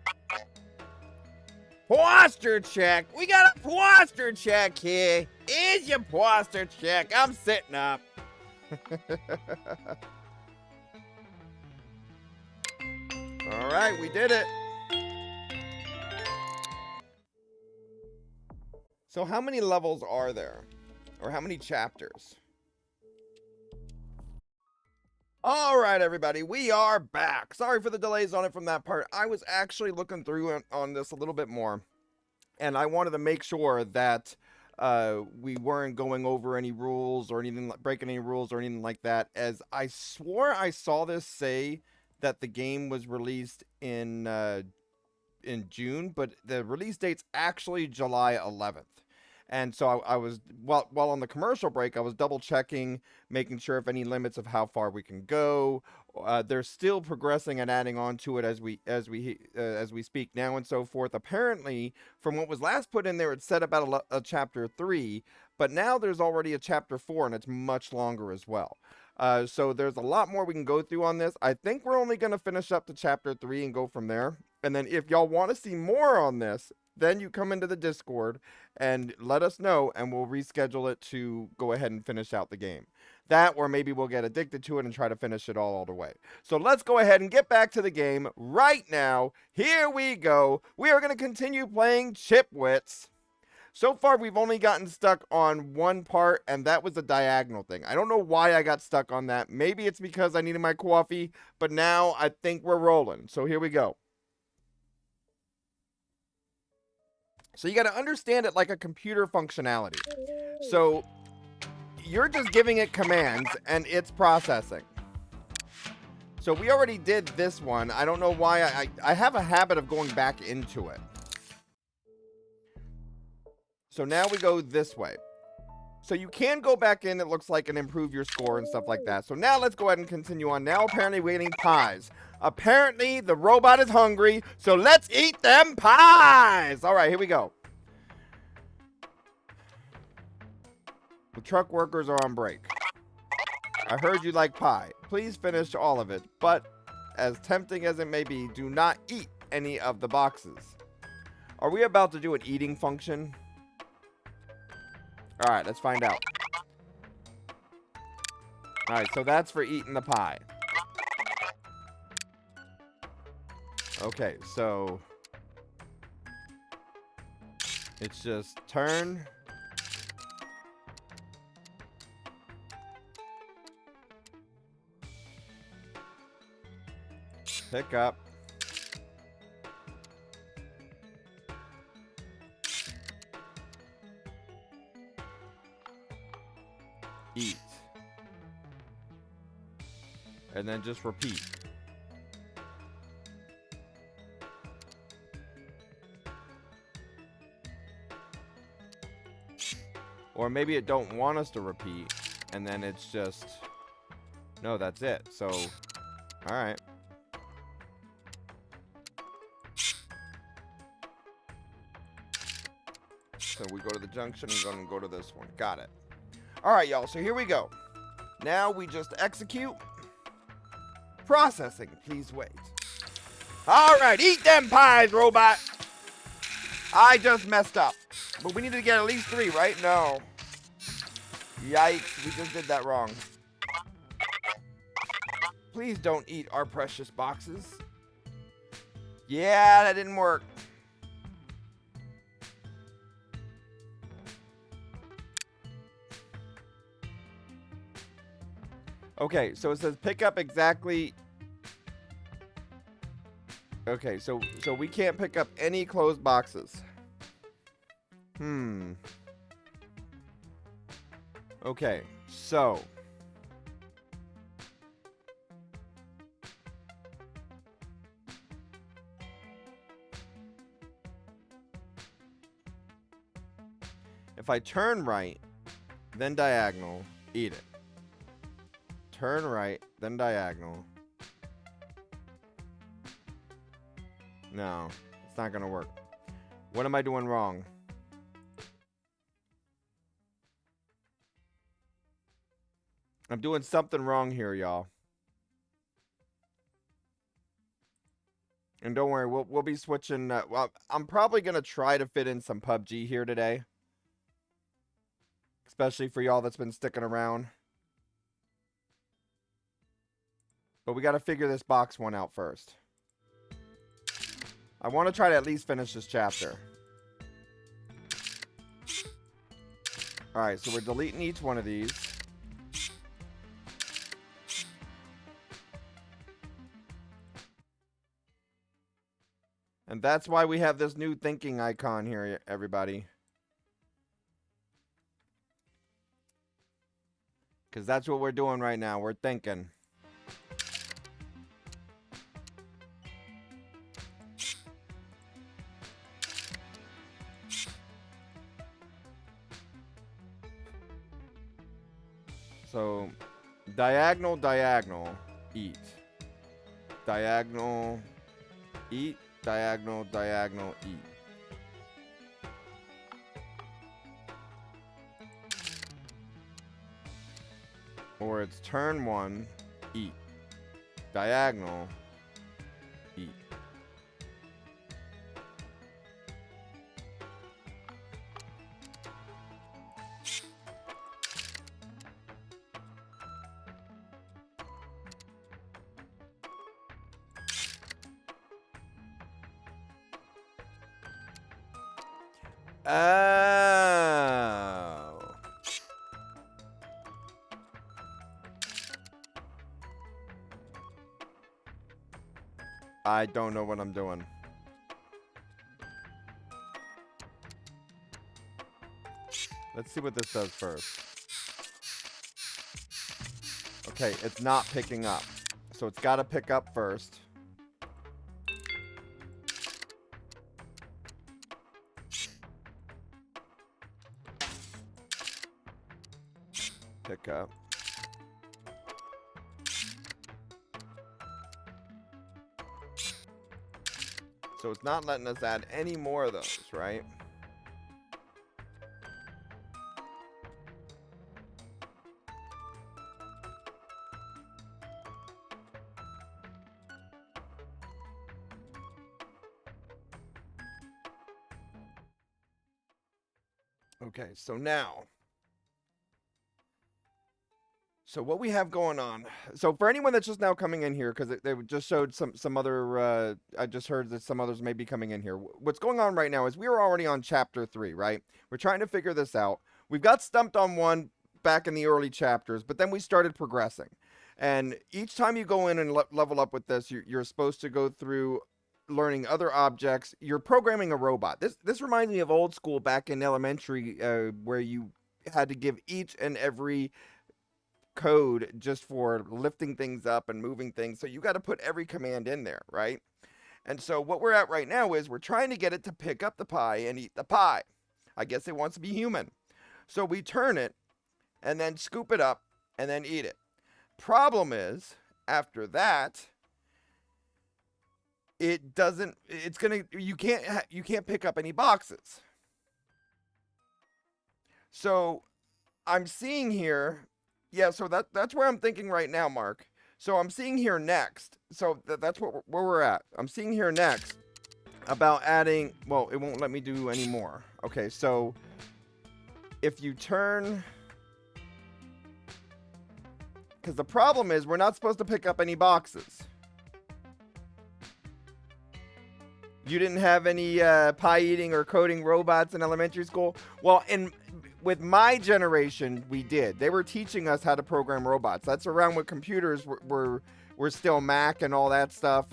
Posture check. We got a posture check here. Here's your posture check. I'm sitting up. All right, we did it. So how many levels are there? Or how many chapters? All right, everybody, we are back. Sorry for the delays on it from that part. I was actually looking through on this a little bit more, and I wanted to make sure that we weren't going over any rules or anything, breaking any rules or anything like that, as I swore I saw this say that the game was released in June, but the release date's actually July 11th. And so I was while on the commercial break, I was double checking, making sure if any limits of how far we can go. They're still progressing and adding on to it as we speak now and so forth. Apparently, from what was last put in there, it said about a chapter 3, but now there's already a chapter 4, and it's much longer as well. So there's a lot more we can go through on this. I think we're only going to finish up to chapter 3 and go from there. And then if y'all want to see more on this, then you come into the Discord and let us know, and we'll reschedule it to go ahead and finish out the game. That, or maybe we'll get addicted to it and try to finish it all the way. So let's go ahead and get back to the game right now. Here we go. We are going to continue playing Chipwits. So far, we've only gotten stuck on one part, and that was the diagonal thing. I don't know why I got stuck on that. Maybe it's because I needed my coffee, but now I think we're rolling. So here we go. So you got to understand it like a computer functionality. So you're just giving it commands, and it's processing. So we already did this one. I don't know why. I have a habit of going back into it. So now we go this way. So you can go back in, it looks like, and improve your score and stuff like that. So now let's go ahead and continue on. Now apparently we're getting pies. Apparently the robot is hungry, so let's eat them pies! All right, here we go. The truck workers are on break. I heard you like pie. Please finish all of it, but as tempting as it may be, do not eat any of the boxes. Are we about to do an eating function? All right, let's find out. All right, so that's for eating the pie. Okay, so it's just turn. Pick up. Eat. And then just repeat. Or maybe it don't want us to repeat, and then it's just, no, that's it. So, all right. So we go to the junction and go to this one. Got it. All right, y'all. So here we go. Now we just execute. Processing. Please wait. All right. Eat them pies, robot. I just messed up. But we need to get at least 3, right? No. Yikes. We just did that wrong. Please don't eat our precious boxes. Yeah, that didn't work. Okay, so it says pick up exactly. Okay, so we can't pick up any closed boxes. Okay, so if I turn right, then diagonal, eat it. Turn right, then diagonal. No, it's not gonna work. What am I doing wrong? I'm doing something wrong here, y'all. And don't worry, we'll be switching. Well, I'm probably gonna try to fit in some PUBG here today, especially for y'all that's been sticking around. But we got to figure this box one out first. I want to try to at least finish this chapter. All right, so we're deleting each one of these. And that's why we have this new thinking icon here, everybody. Because that's what we're doing right now. We're thinking. So, diagonal, diagonal, eat. Diagonal, eat. Diagonal, diagonal, eat. Or it's turn 1, eat. Diagonal, eat. Oh. I don't know what I'm doing. Let's see what this does first. Okay, it's not picking up. So it's got to pick up first. Pick up. So it's not letting us add any more of those, right? Okay, so now. So what we have going on. So for anyone that's just now coming in here, because they just showed some other, I just heard that some others may be coming in here. What's going on right now is we were already on chapter 3, right? We're trying to figure this out. We've got stumped on one back in the early chapters, but then we started progressing. And each time you go in and level up with this, you're supposed to go through learning other objects. You're programming a robot. This reminds me of old school back in elementary, where you had to give each and every code just for lifting things up and moving things. So you got to put every command in there, right? And so what we're at right now is we're trying to get it to pick up the pie and eat the pie. I guess it wants to be human. So we turn it and then scoop it up and then eat it. Problem is, after that, it doesn't, it's going to, you can't pick up any boxes. So I'm seeing here, yeah, so that's where I'm thinking right now, Mark. So I'm seeing here next. So that's where we're at. I'm seeing here next about adding, well, it won't let me do any more. Okay, so if you turn, because the problem is we're not supposed to pick up any boxes. You didn't have any pie eating or coding robots in elementary school? Well, with my generation, we did. They were teaching us how to program robots. That's around when computers were still Mac and all that stuff,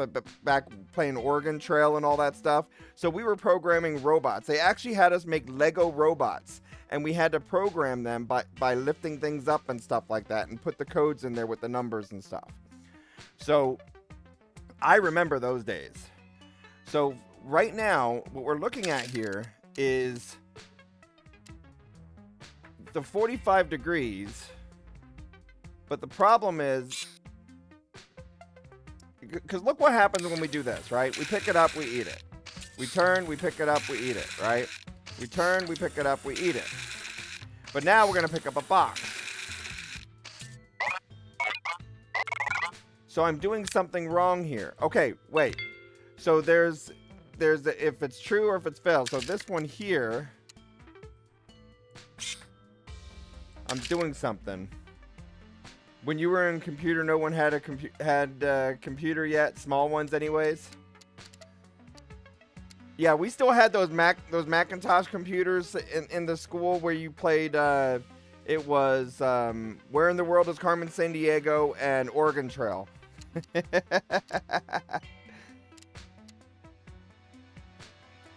back playing Oregon Trail and all that stuff. So we were programming robots. They actually had us make Lego robots, and we had to program them by lifting things up and stuff like that and put the codes in there with the numbers and stuff. So I remember those days. So right now, what we're looking at here is the 45 degrees, but the problem is, because look what happens when we do this, right? We pick it up, we eat it. We turn, we pick it up, we eat it, right? We turn, we pick it up, we eat it. But now we're going to pick up a box. So I'm doing something wrong here. Okay, wait. So there's if it's true or if it's failed. So this one here, I'm doing something. When you were in computer, no one had a computer yet. Small ones, anyways. Yeah, we still had those Macintosh computers in the school where you played. It was Where in the World is Carmen Sandiego and Oregon Trail.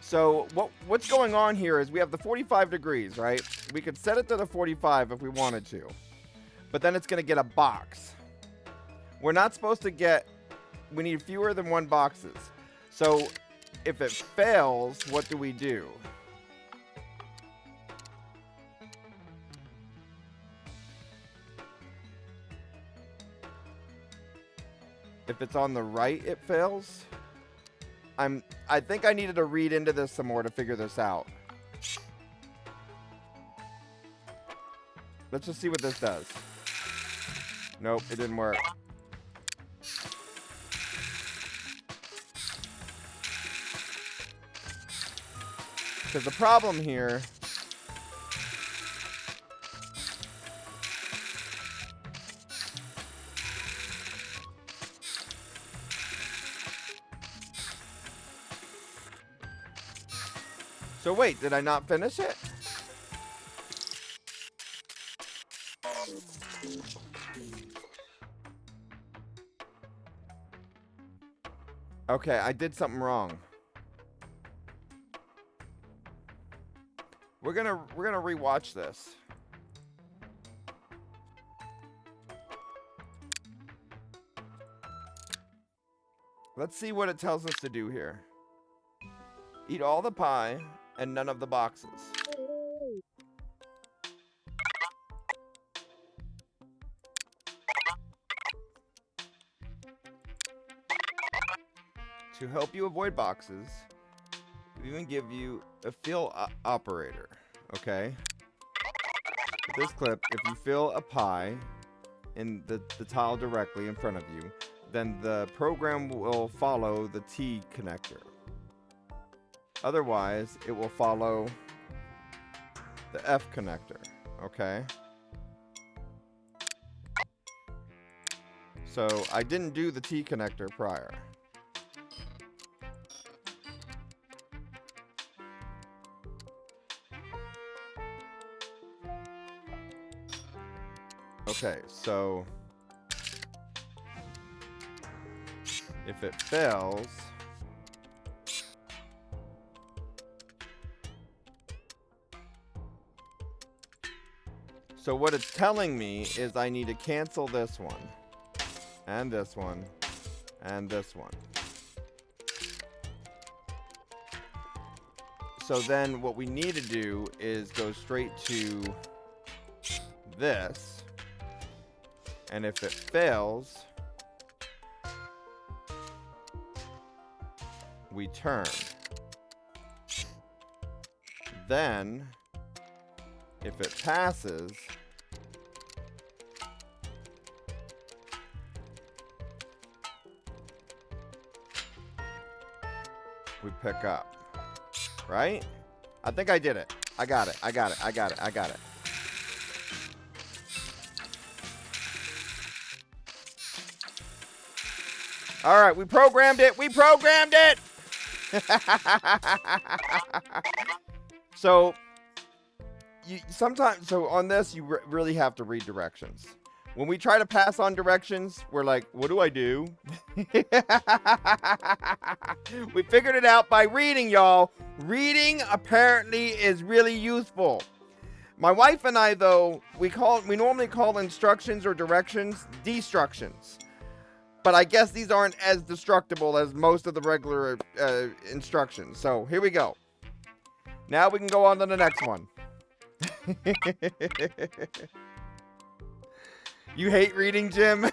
So what's going on here is we have the 45 degrees, right? We could set it to the 45 if we wanted to. But then it's going to get a box. We're not supposed to get... We need fewer than 1 boxes. So if it fails, what do we do? If it's on the right, it fails. I think I needed to read into this some more to figure this out. Let's just see what this does. Nope, it didn't work. Because the problem here... So wait, did I not finish it? Okay, I did something wrong. We're gonna rewatch this. Let's see what it tells us to do here. Eat all the pie and none of the boxes. To help you avoid boxes, we even give you a fill operator, okay? With this clip, if you fill a pie in the tile directly in front of you, then the program will follow the T connector. Otherwise, it will follow the F connector, okay? So I didn't do the T connector prior. Okay, so if it fails, so what it's telling me is I need to cancel this one, and this one, and this one. So then what we need to do is go straight to this. And if it fails, we turn. Then, if it passes, we pick up. Right? I think I did it. I got it. I got it. I got it. I got it. All right, we programmed it. We programmed it. So sometimes on this you really have to read directions. When we try to pass on directions, we're like, what do I do? We figured it out by reading, y'all. Reading apparently is really useful. My wife and I, though, we normally call instructions or directions destructions. But I guess these aren't as destructible as most of the regular instructions. So here we go. Now we can go on to the next one. You hate reading, Jim?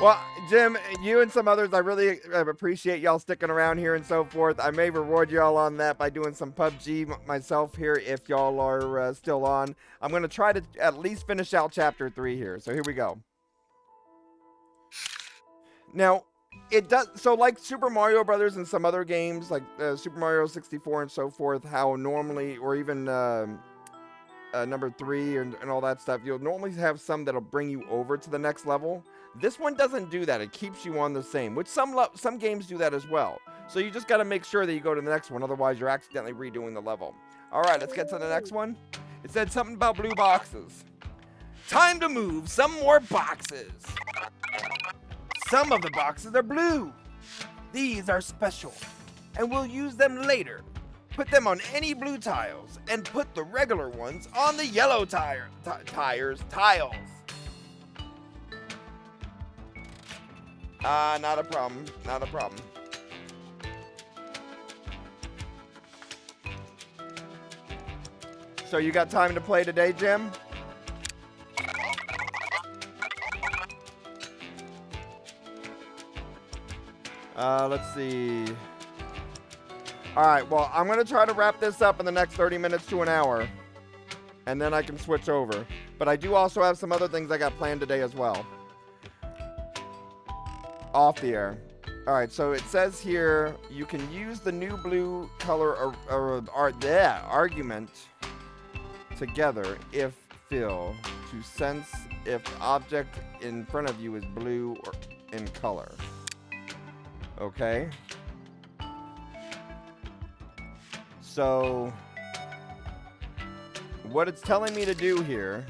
Well, Jim, you and some others, I really appreciate y'all sticking around here and so forth. I may reward y'all on that by doing some PUBG myself here if y'all are still on. I'm going to try to at least finish out Chapter 3 here. So here we go. Now, it does, so like Super Mario Brothers and some other games, like Super Mario 64 and so forth, how normally, or even number 3 and all that stuff, you'll normally have some that'll bring you over to the next level. This one doesn't do that. It keeps you on the same, which some games do that as well. So you just got to make sure that you go to the next one, otherwise you're accidentally redoing the level. All right, let's get to the next one. It said something about blue boxes. Time to move some more boxes. Some of the boxes are blue. These are special, and we'll use them later. Put them on any blue tiles, and put the regular ones on the yellow tiles. Not a problem. Not a problem. So you got time to play today, Jim? Let's see. All right, well, I'm going to try to wrap this up in the next 30 minutes to an hour, and then I can switch over. But I do also have some other things I got planned today as well. Off the air. All right, so it says here you can use the new blue color argument together if fill to sense if the object in front of you is blue or in color. Okay. So what it's telling me to do here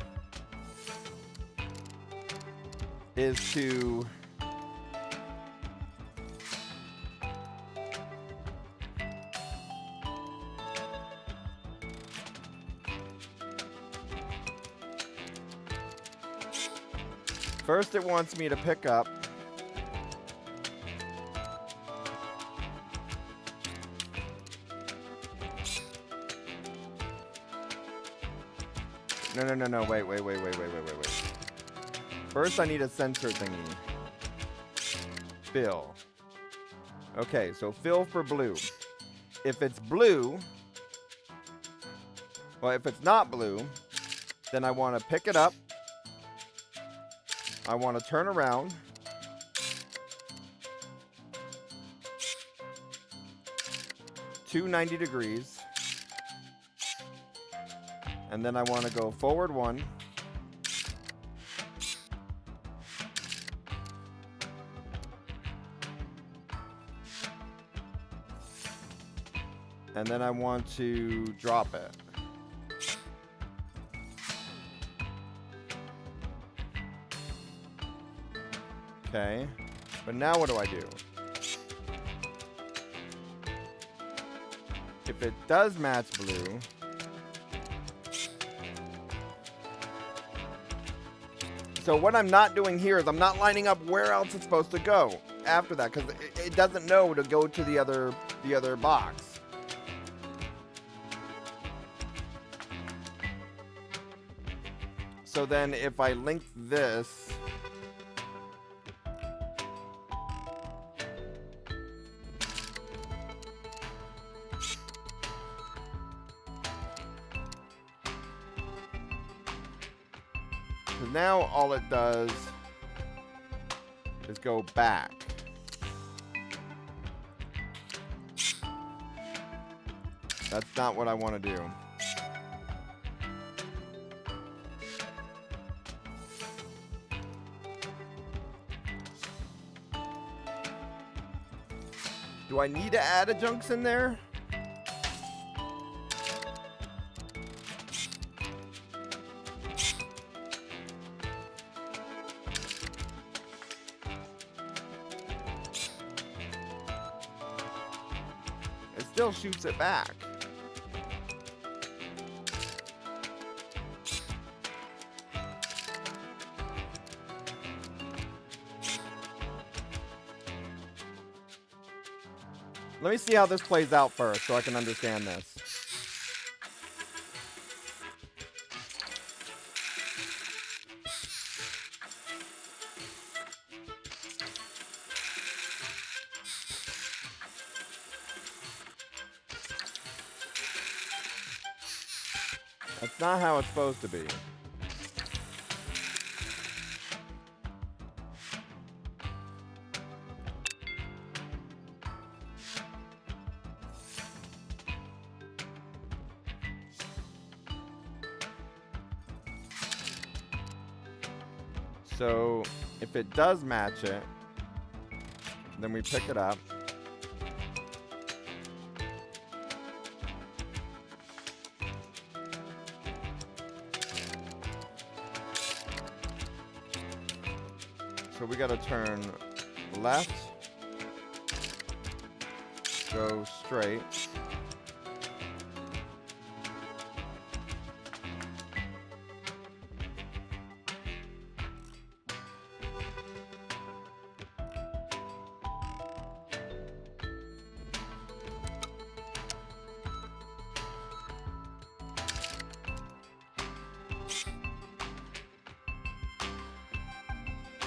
is to first it wants me to pick up No, wait. First, I need a sensor thingy. Fill. Okay, so fill for blue. If it's blue, well, if it's not blue, then I want to pick it up. I want to turn around. To 90 degrees. And then I want to go forward 1. And then I want to drop it. Okay. But now what do I do? If it does match blue, so what I'm not doing here is I'm not lining up where else it's supposed to go after that, because it doesn't know to go to the other box. So then if I link this, now all it does is go back. That's not what I want to do. Do I need to add adjuncts in there? Still shoots it back. Let me see how this plays out first so I can understand this. That's not how it's supposed to be. So if it does match it, then we pick it up. So we gotta turn left, go straight,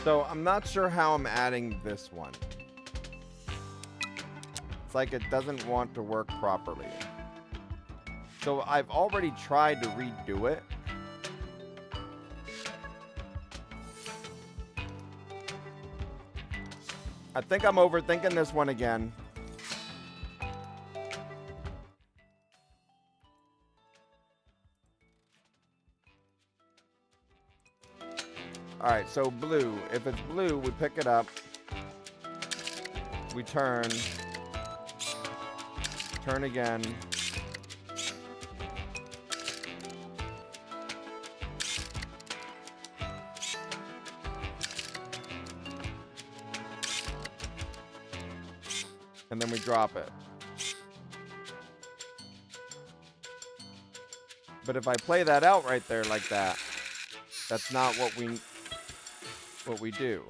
so I'm not sure how I'm adding this one. It's like it doesn't want to work properly. So I've already tried to redo it. I think I'm overthinking this one again. Alright, so blue. If it's blue, we pick it up. We turn. Turn again. And then we drop it. But if I play that out right there like that, that's not what we do.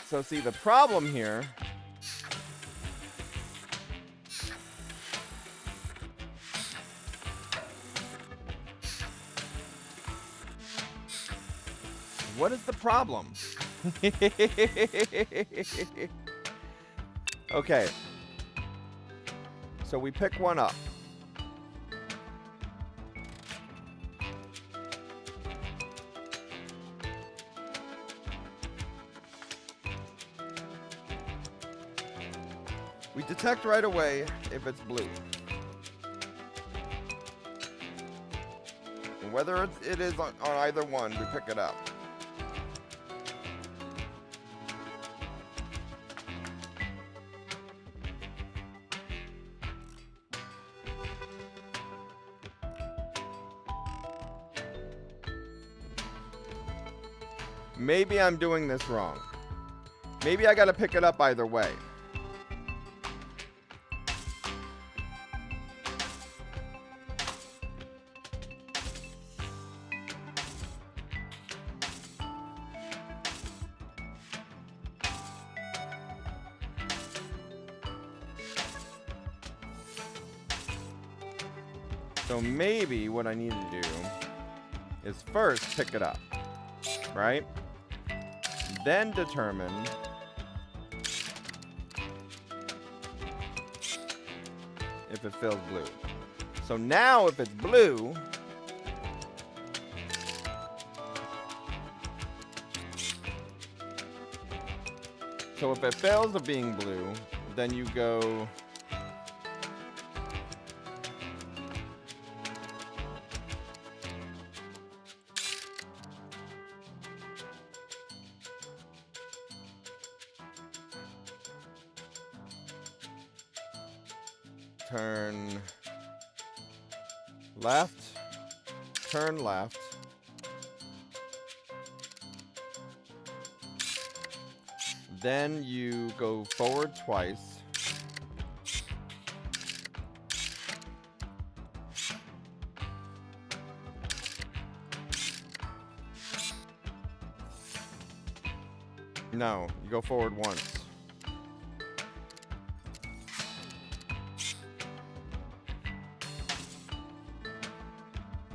So see, the problem here what is the problem? Okay. So we pick one up. We detect right away if it's blue. And whether it is on either one, we pick it up. Maybe I'm doing this wrong. Maybe I gotta pick it up either way. So maybe what I need to do is first pick it up, right? Then determine if it feels blue. So now if it's blue, so if it fails of being blue, then you go turn left, turn left, then you go forward twice, no, you go forward once.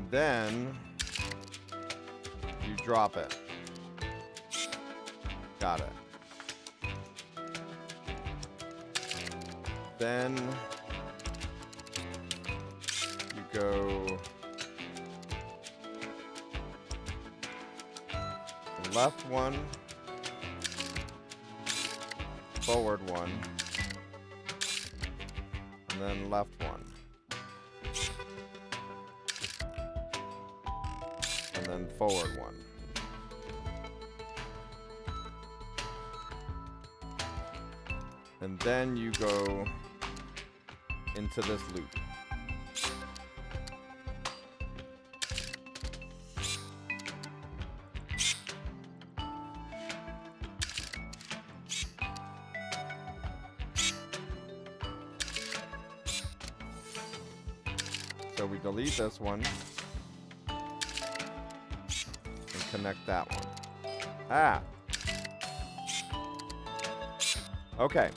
Then you drop it. Got it. Then you go left one, forward one, and then left one. And then forward one. And then you go into this loop. So we delete this one and connect that one. Ah. Okay.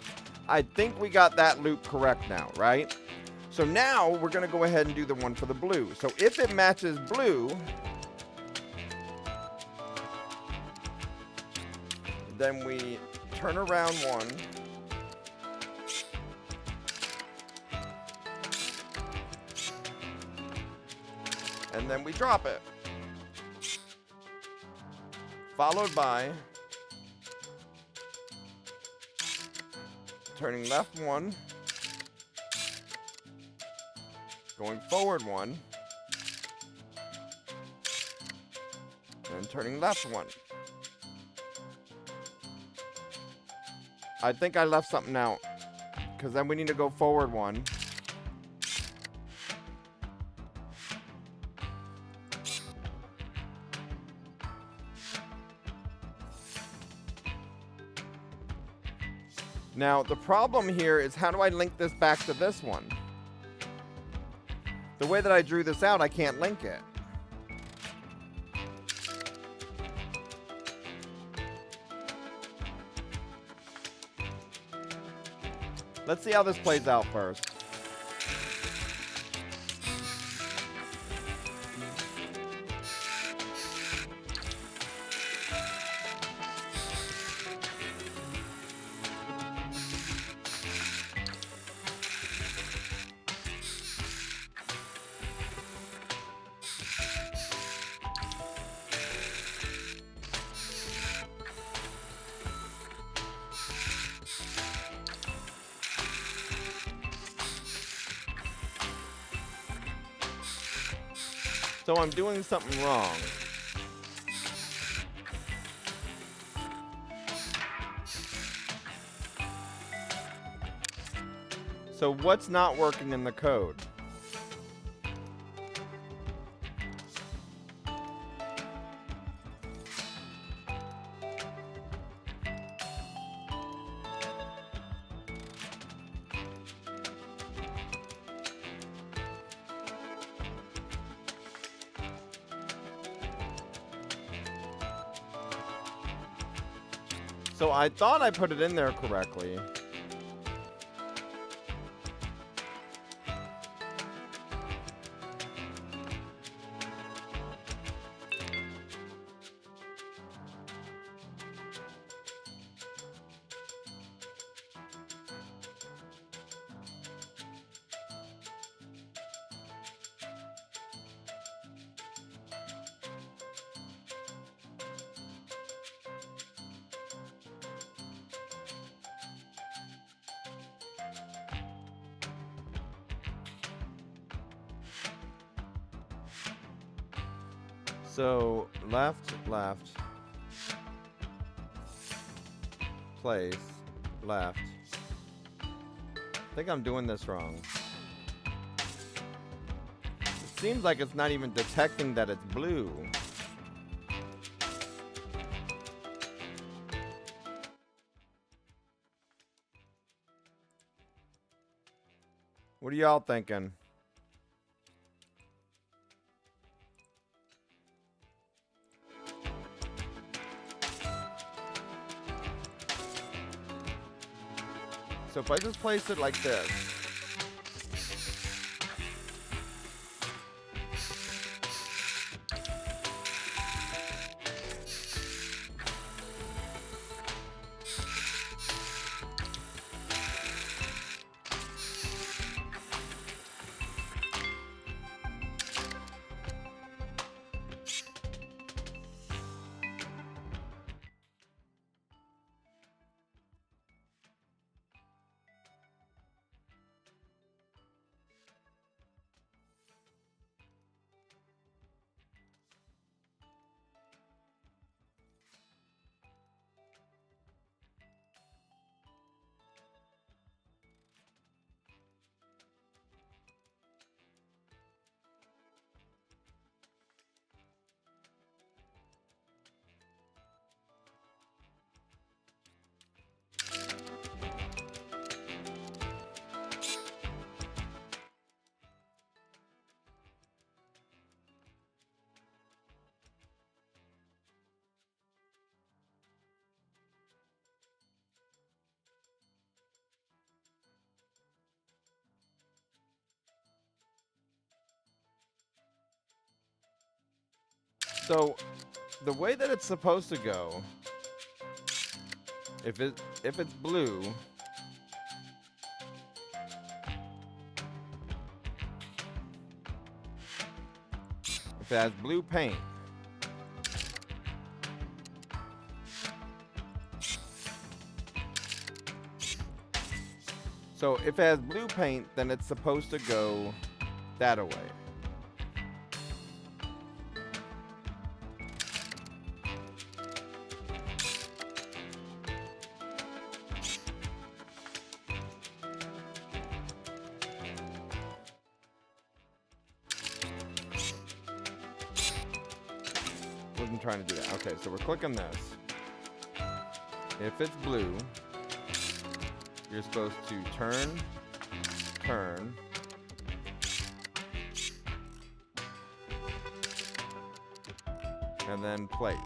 I think we got that loop correct now, right? So now we're going to go ahead and do the one for the blue. So if it matches blue, then we turn around one. And then we drop it. Followed by turning left one, going forward one, and turning left one. I think I left something out, because then we need to go forward one. Now, the problem here is, how do I link this back to this one? The way that I drew this out, I can't link it. Let's see how this plays out first. So I'm doing something wrong. So what's not working in the code? So I thought I put it in there correctly. So left, left, place, left. I think I'm doing this wrong. It seems like it's not even detecting that it's blue. What are y'all thinking? So if I just place it like this. So, the way that it's supposed to go, if it's blue, if it has blue paint, so if it has blue paint, then it's supposed to go that away. Wasn't trying to do that. Okay, so we're clicking this. If it's blue, you're supposed to turn, and then place.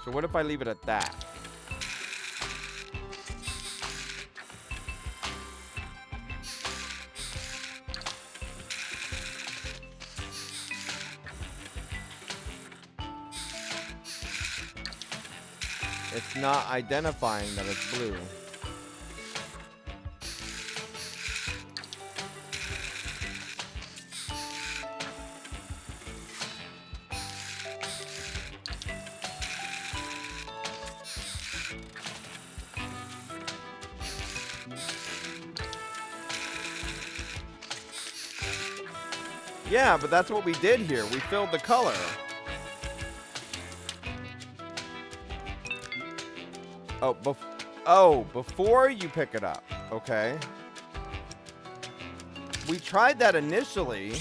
So what if I leave it at that? It's not identifying that it's blue. Yeah, but that's what we did here. We filled the color. Before you pick it up, okay? We tried that initially.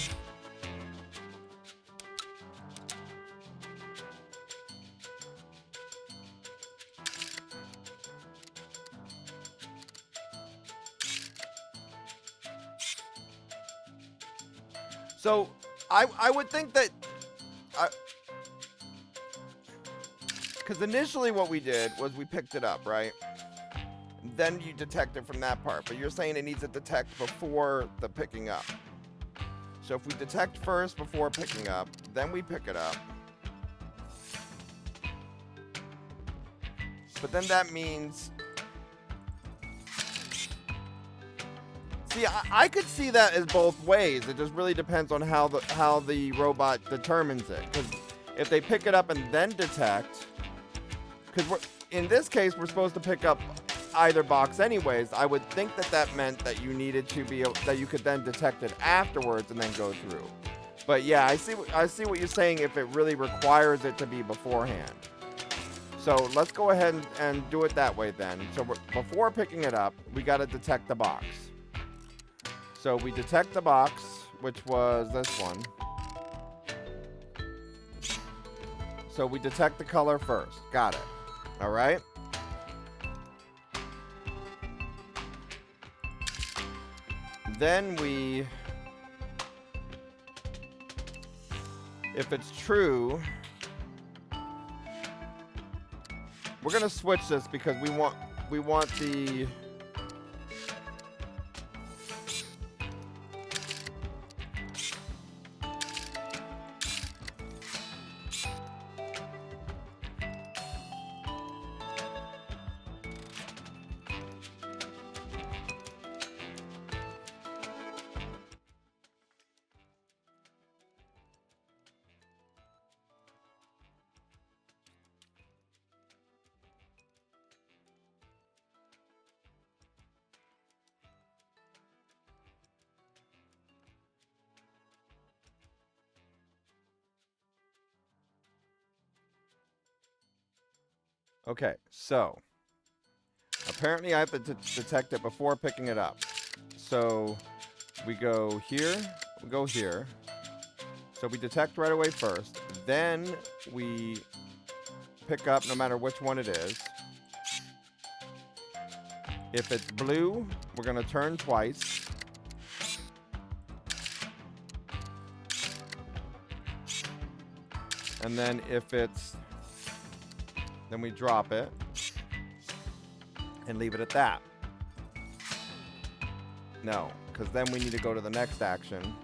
So, I would think that... Because initially what we did was we picked it up, right? Then you detect it from that part. But you're saying it needs to detect before the picking up. So if we detect first before picking up, then we pick it up. But then that means... See, I could see that as both ways. It just really depends on how the robot determines it. Because if they pick it up and then detect... Because in this case, we're supposed to pick up either box anyways. I would think that meant that you needed to be that you could then detect it afterwards and then go through. But yeah, I see what you're saying if it really requires it to be beforehand. So let's go ahead and do it that way then. So before picking it up, we got to detect the box. So we detect the box, which was this one. So we detect the color first. Got it. All right. Then if it's true, we're gonna switch this because we want the Okay, so apparently I have to detect it before picking it up. So we go here, we go here. So we detect right away first. Then we pick up no matter which one it is. If it's blue, we're going to turn twice. And then if it's... Then we drop it and leave it at that. No, because then we need to go to the next action,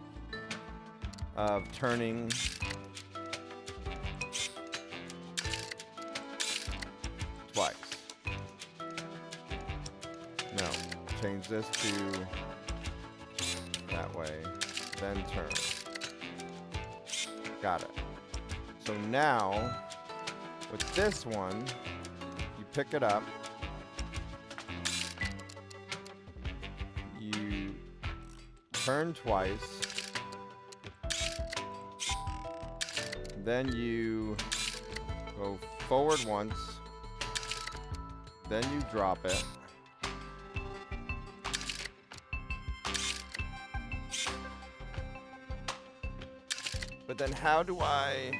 of turning twice. No, change this to that way, then turn. Got it. So now, with this one, you pick it up, you turn twice, then you go forward once, then you drop it, but then how do I...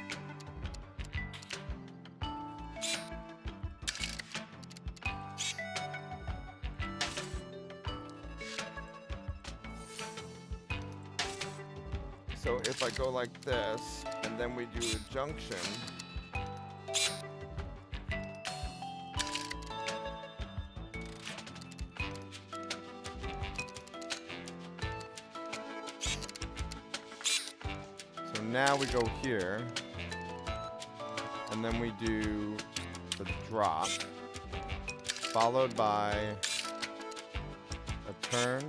So if I go like this, and then we do a junction, so now we go here, and then we do the drop, followed by a turn,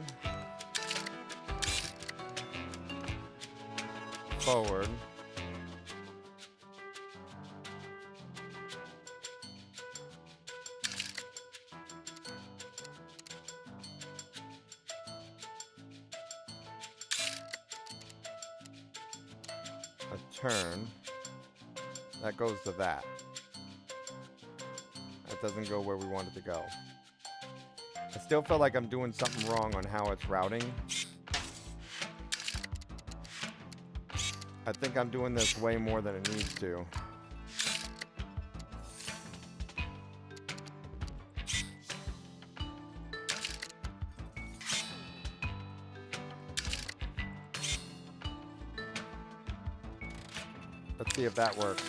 forward, a turn, that goes to that. That doesn't go where we want it to go. I still feel like I'm doing something wrong on how it's routing. I think I'm doing this way more than it needs to. Let's see if that works.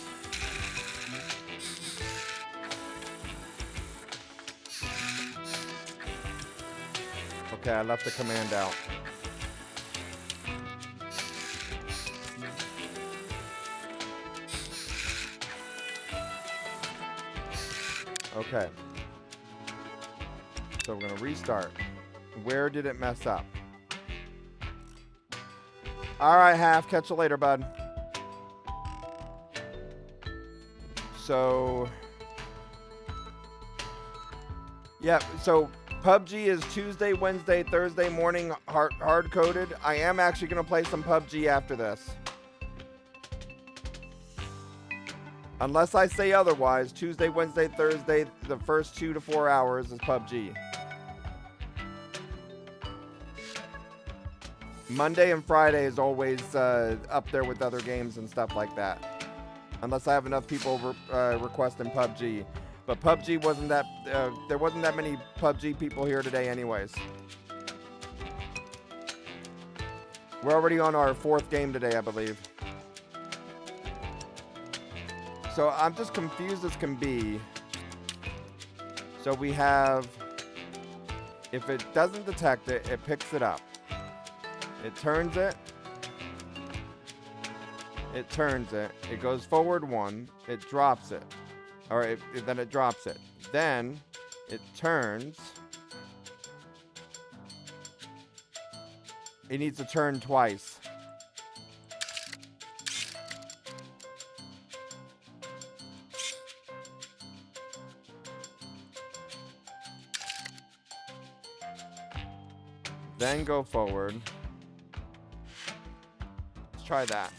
Okay, I left the command out. Okay. So we're going to restart. Where did it mess up? All right, Half. Catch you later, bud. So, yeah, so PUBG is Tuesday, Wednesday, Thursday morning hard-coded. I am actually going to play some PUBG after this. Unless I say otherwise, Tuesday, Wednesday, Thursday, the first 2 to 4 hours is PUBG. Monday and Friday is always up there with other games and stuff like that. Unless I have enough people requesting PUBG. But PUBG wasn't that, there wasn't that many PUBG people here today anyways. We're already on our 4th game today, I believe. So I'm just confused as can be. So we have, if it doesn't detect it, it picks it up. It turns it. It turns it. It goes forward 1. It drops it. Or then it drops it. Then it turns. It needs to turn twice. Then go forward. Let's try that.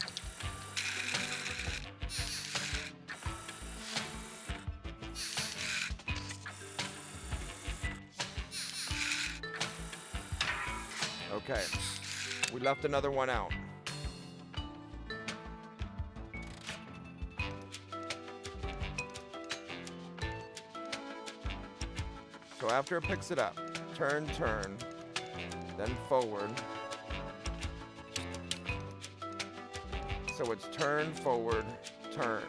Okay. We left another one out. So after it picks it up, turn, then forward. So it's turn, forward, turn.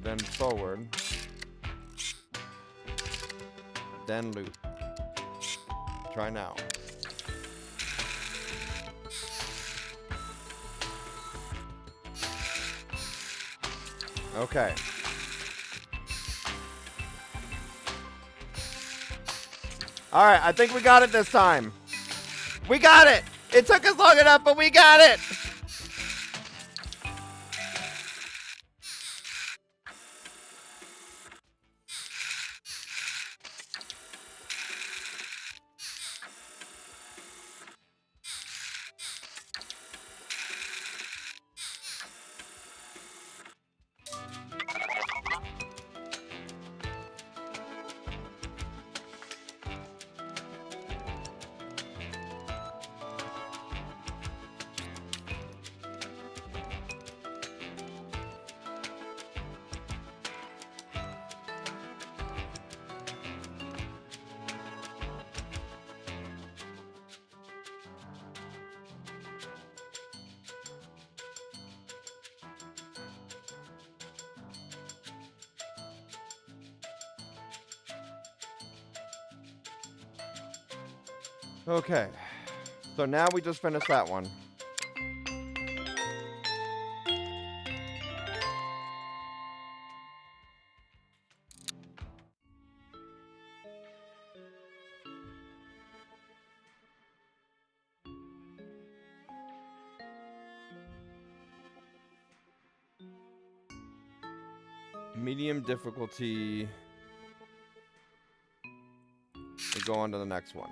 Then forward. then loop. Try now. Okay. All right, I think we got it this time. We got it. It took us long enough, but we got it. Okay, so now we just finished that one. Medium difficulty. We go on to the next one.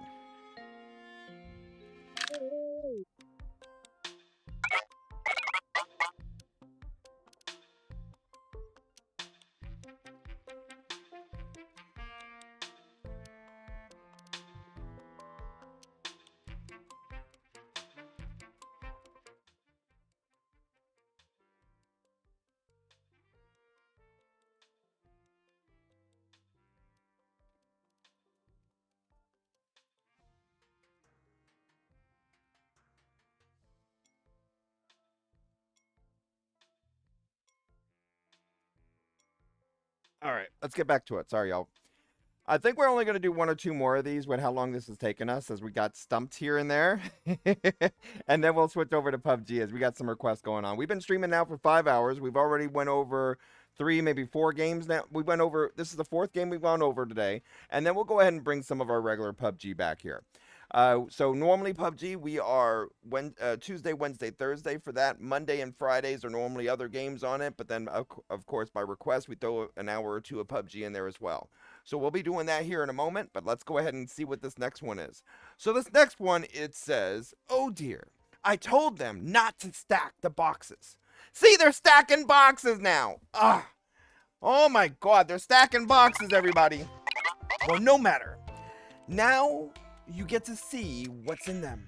All right, let's get back to it. Sorry, y'all. I think we're only going to do one or two more of these with how long this has taken us, as we got stumped here and there. And then we'll switch over to PUBG as we got some requests going on. We've been streaming now for 5 hours. We've already went over 3, maybe 4 games now. We went over, this is the 4th game we've gone over today. And then we'll go ahead and bring some of our regular PUBG back here. So normally PUBG, we are Tuesday, Wednesday, Thursday for that. Monday and Fridays are normally other games on it. But then, of course, by request, we throw an hour or two of PUBG in there as well. So we'll be doing that here in a moment. But let's go ahead and see what this next one is. So this next one, it says, oh dear, I told them not to stack the boxes. See, they're stacking boxes now. Ah, oh my God, they're stacking boxes, everybody. Well, no matter. Now you get to see what's in them.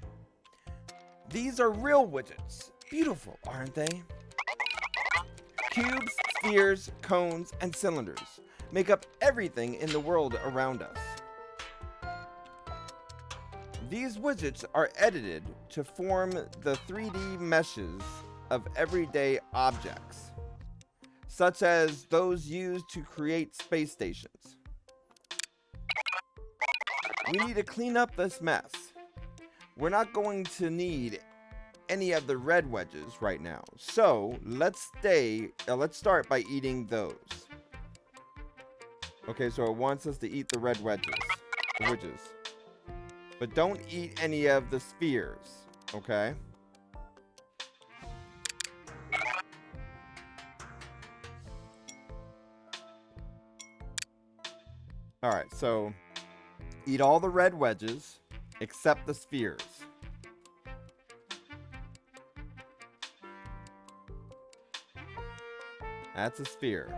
These are real widgets. Beautiful, aren't they? Cubes, spheres, cones, and cylinders make up everything in the world around us. These widgets are edited to form the 3D meshes of everyday objects, such as those used to create space stations. We need to clean up this mess. We're not going to need any of the red wedges right now. So let's start by eating those. Okay, so it wants us to eat the red wedges. But don't eat any of the spheres, okay? All right, so eat all the red wedges except the spheres. That's a sphere.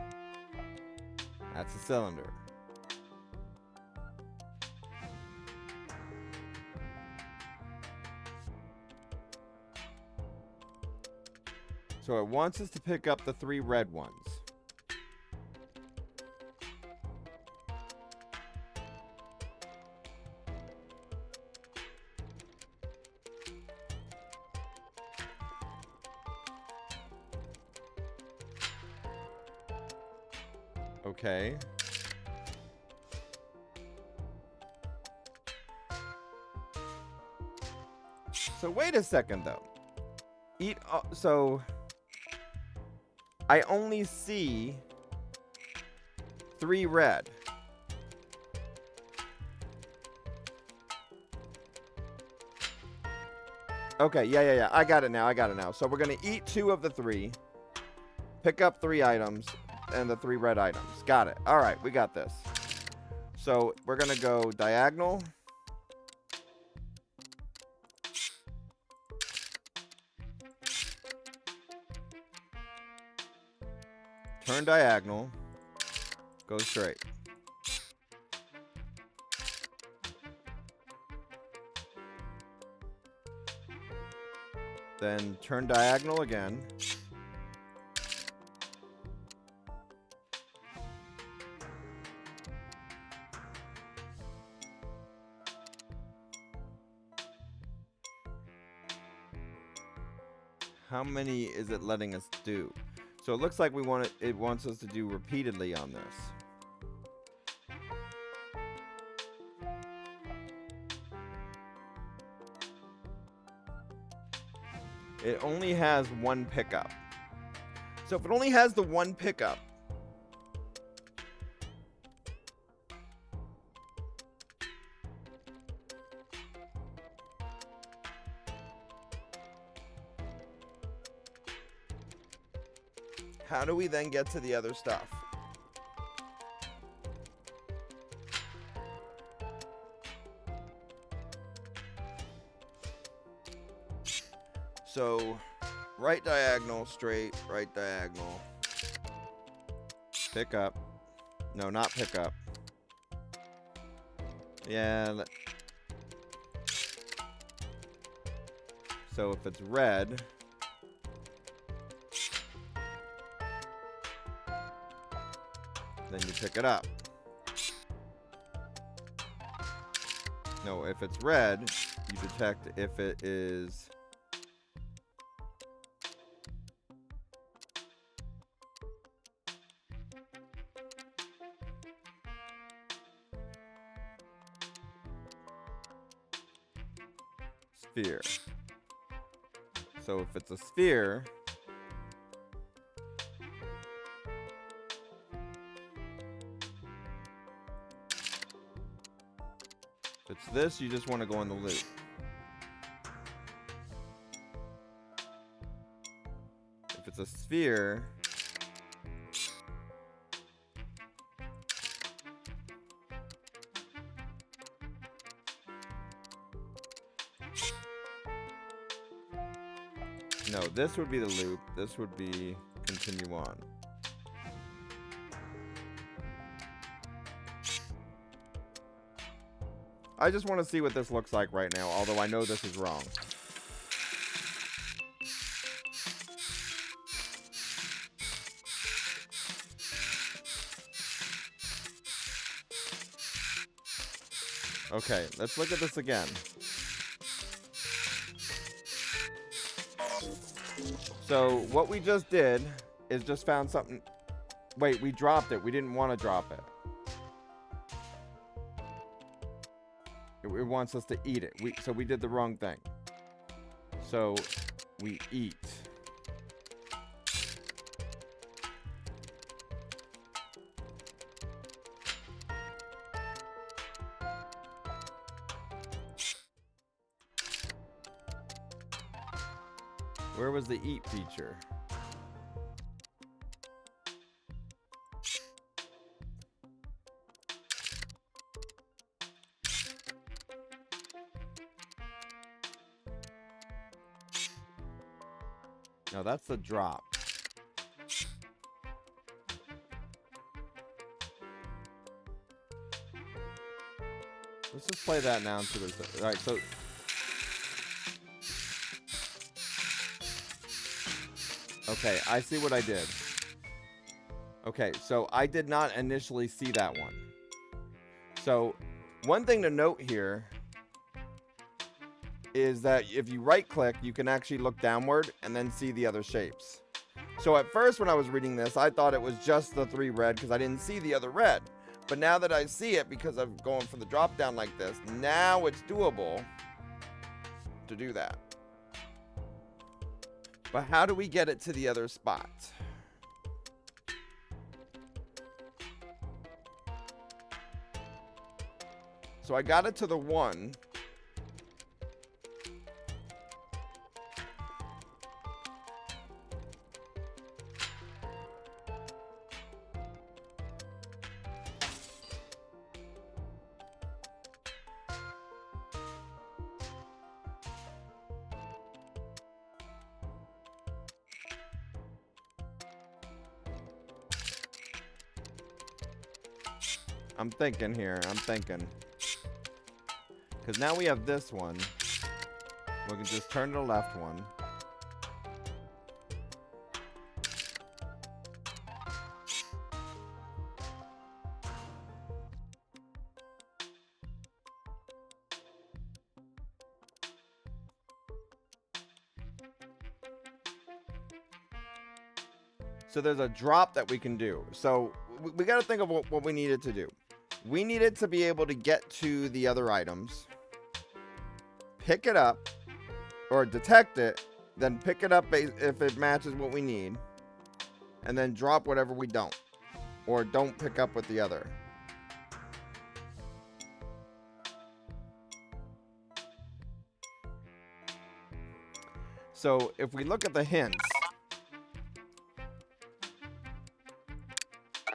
That's a cylinder. So it wants us to pick up the 3 red ones. Okay. So wait a second though. So I only see 3 red. Okay, yeah. I got it now. So we're gonna eat 2 of the 3, pick up 3 items, and the 3 red items. Got it. All right, we got this. So we're gonna go diagonal. Turn diagonal. Go straight. Then turn diagonal again. How many is it letting us do? So it looks like it wants us to do repeatedly on this. It only has 1 pickup. So if it only has the 1 pickup, how do we then get to the other stuff? So, right diagonal, straight, right diagonal. Pick up. No, not pick up. Yeah. So if it's red, then you pick it up. No, if it's red, you detect if it is sphere. So if it's a sphere, if it's this, you just want to go in the loop. If it's a sphere, no, this would be the loop. This would be continue on. I just want to see what this looks like right now, although I know this is wrong. Okay, let's look at this again. So what we just did is just found something. Wait, we dropped it. We didn't want to drop it. It wants us to eat it. So we did the wrong thing. So we eat. Where was the eat feature? No, that's the drop. Let's just play that now and see what it's. All right, so okay, I see what I did. Okay, so I did not initially see that one. So one thing to note here is that if you right click, you can actually look downward and then see the other shapes. So at first when I was reading this, I thought it was just the 3 red because I didn't see the other red. But now that I see it because I'm going for the drop down like this, now it's doable to do that. But how do we get it to the other spot? So I got it to the 1. I'm thinking here. I'm thinking. Because now we have this one. We can just turn to the left one. So there's a drop that we can do. So we got to think of what we needed to do. We needed to be able to get to the other items, pick it up, or detect it, then pick it up if it matches what we need, and then drop whatever we don't, or don't pick up with the other. So if we look at the hints,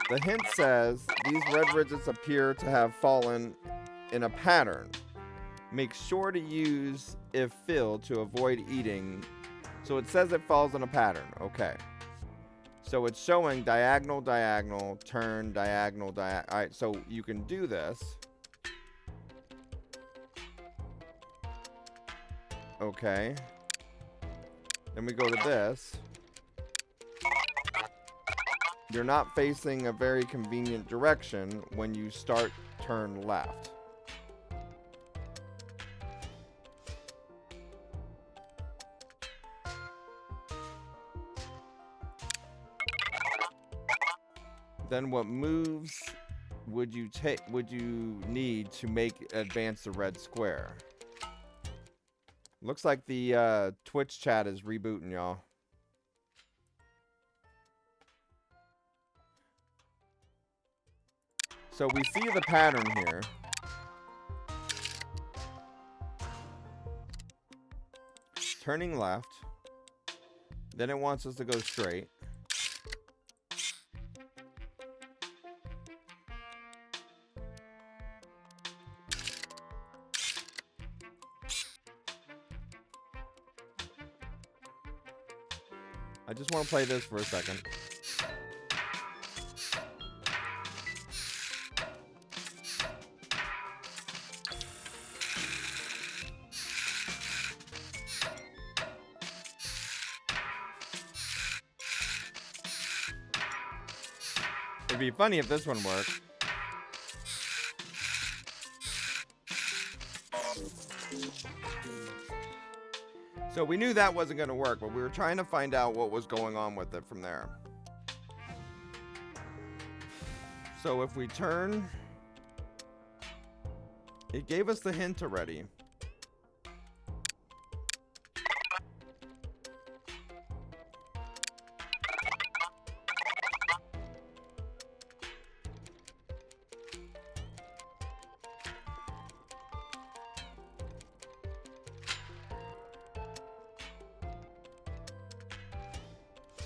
the hint says, these red ridges appear to have fallen in a pattern. Make sure to use if filled to avoid eating. So it says it falls in a pattern. Okay. So it's showing diagonal, diagonal, turn, diagonal, diagonal. All right, so you can do this. Okay. Then we go to this. You're not facing a very convenient direction when you start turn left. Then what moves would you need to advance the red square? Looks like the Twitch chat is rebooting, y'all. So we see the pattern here. Turning left. Then it wants us to go straight. I just want to play this for a second. It'd be funny if this one worked. So we knew that wasn't going to work, but we were trying to find out what was going on with it from there. So if we turn, it gave us the hint already.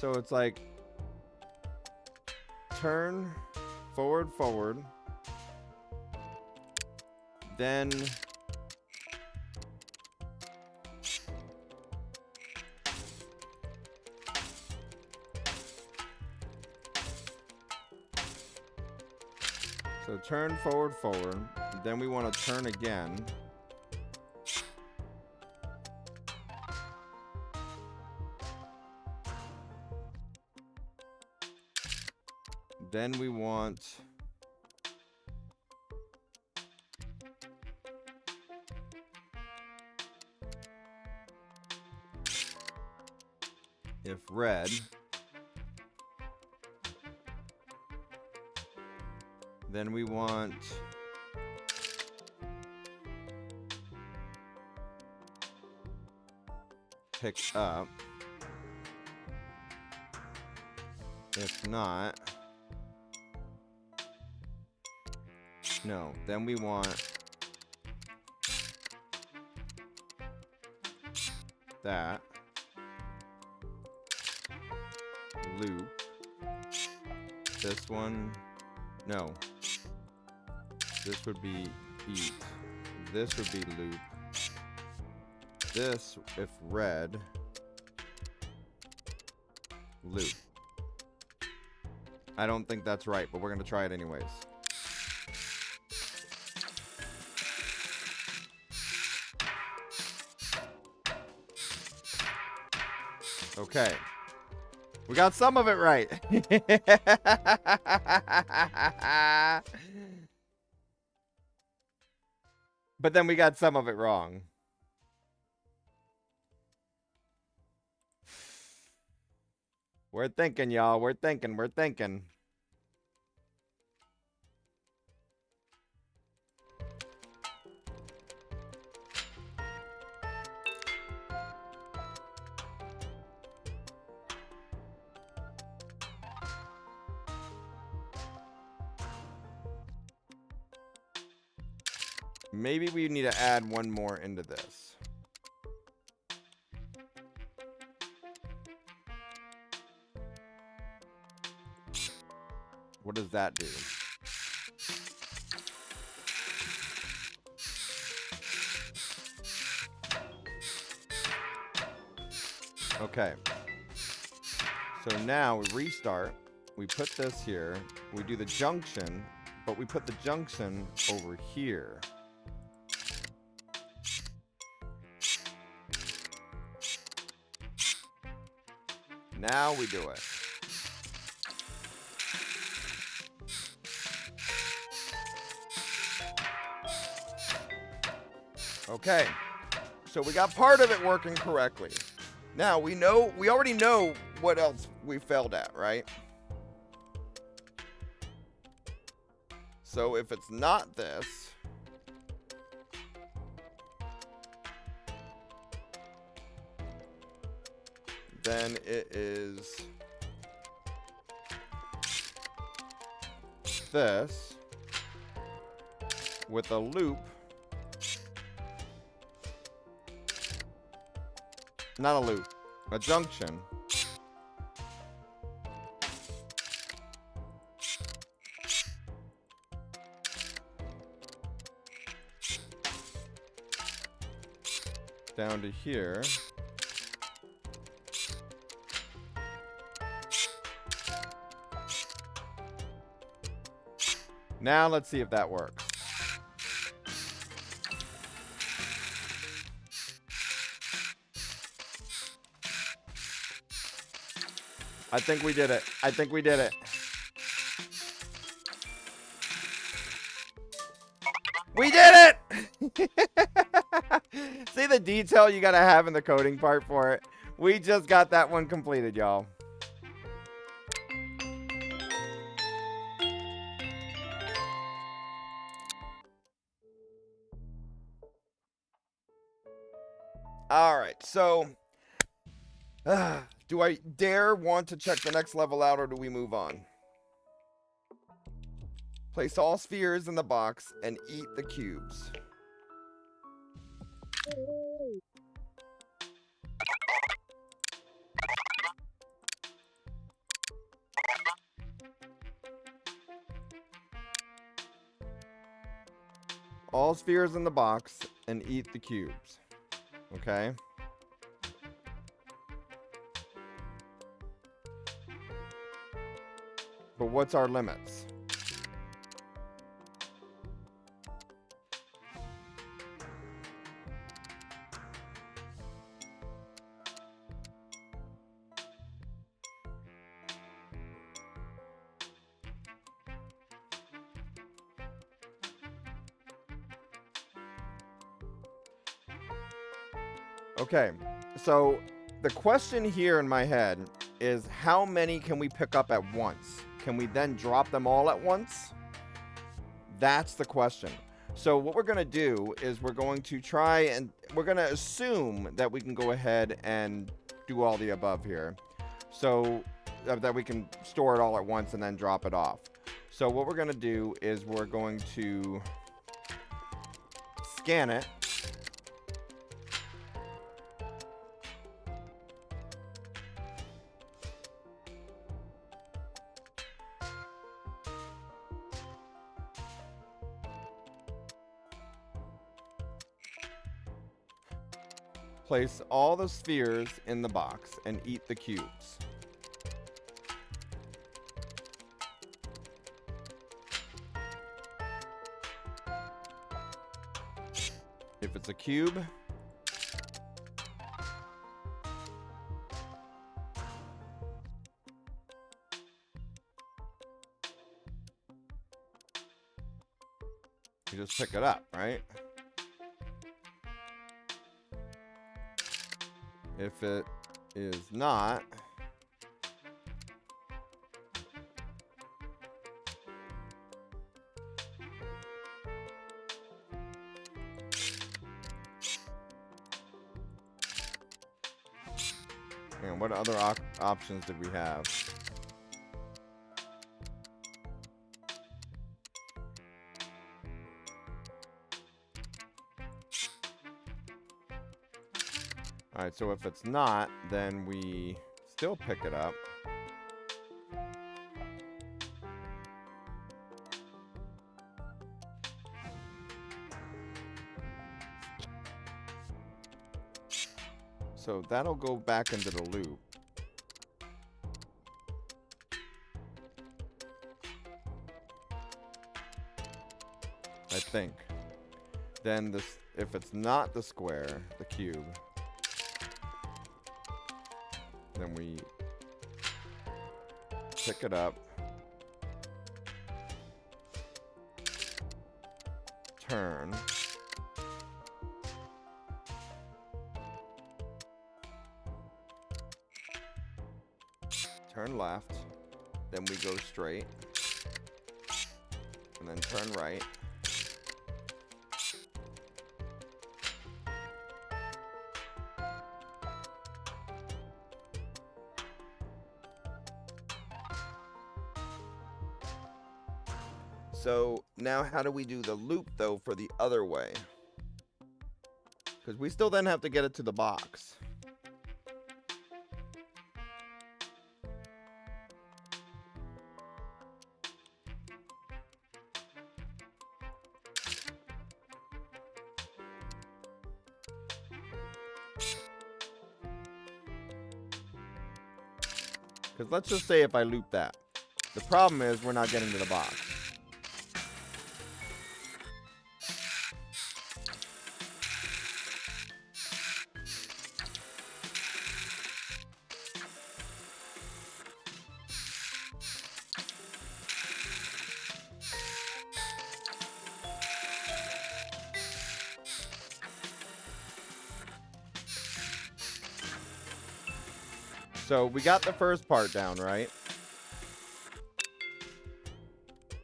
So it's like turn forward, forward, then so turn forward, forward, then we want to turn again. Then we want if red, then we want pick up. If not, no, then we want that loop. This one, no. This would be eat. This would be loop. This, if red, loop. I don't think that's right, but we're going to try it anyways. Okay. We got some of it right. But then we got some of it wrong. We're thinking, y'all. We're thinking. We're thinking. Maybe we need to add one more into this. What does that do? Okay. So now we restart. We put this here. We do the junction, but we put the junction over here. Now we do it. Okay. So we got part of it working correctly. Now we already know what else we failed at, right? So if it's not this, then it is this with a loop. Not a loop, a junction. Down to here. Now let's see if that works. I think we did it. I think we did it. We did it! See the detail you gotta have in the coding part for it? We just got that one completed, y'all. Alright, so... do I dare want to check the next level out, or do we move on? Place all spheres in the box and eat the cubes. All spheres in the box and eat the cubes. Okay. But what's our limits? Okay, so the question here in my head is how many can we pick up at once? Can we then drop them all at once? That's the question. So what we're going to do is we're going to try and we're going to assume that we can go ahead and do all the above here. So that we can store it all at once and then drop it off. So what we're going to do is we're going to scan it. Place all the spheres in the box and eat the cubes. If it's a cube, you just pick it up, right? If it is not, and what other options did we have? All right, so if it's not, then we still pick it up. So that'll go back into the loop. I think. Then this, if it's not the square, the cube, then we pick it up, turn, turn left, then we go straight, and then turn right. So now how do we do the loop though for the other way? Because we still then have to get it to the box. Because let's just say if I loop that. The problem is we're not getting to the box. So we got the first part down, right?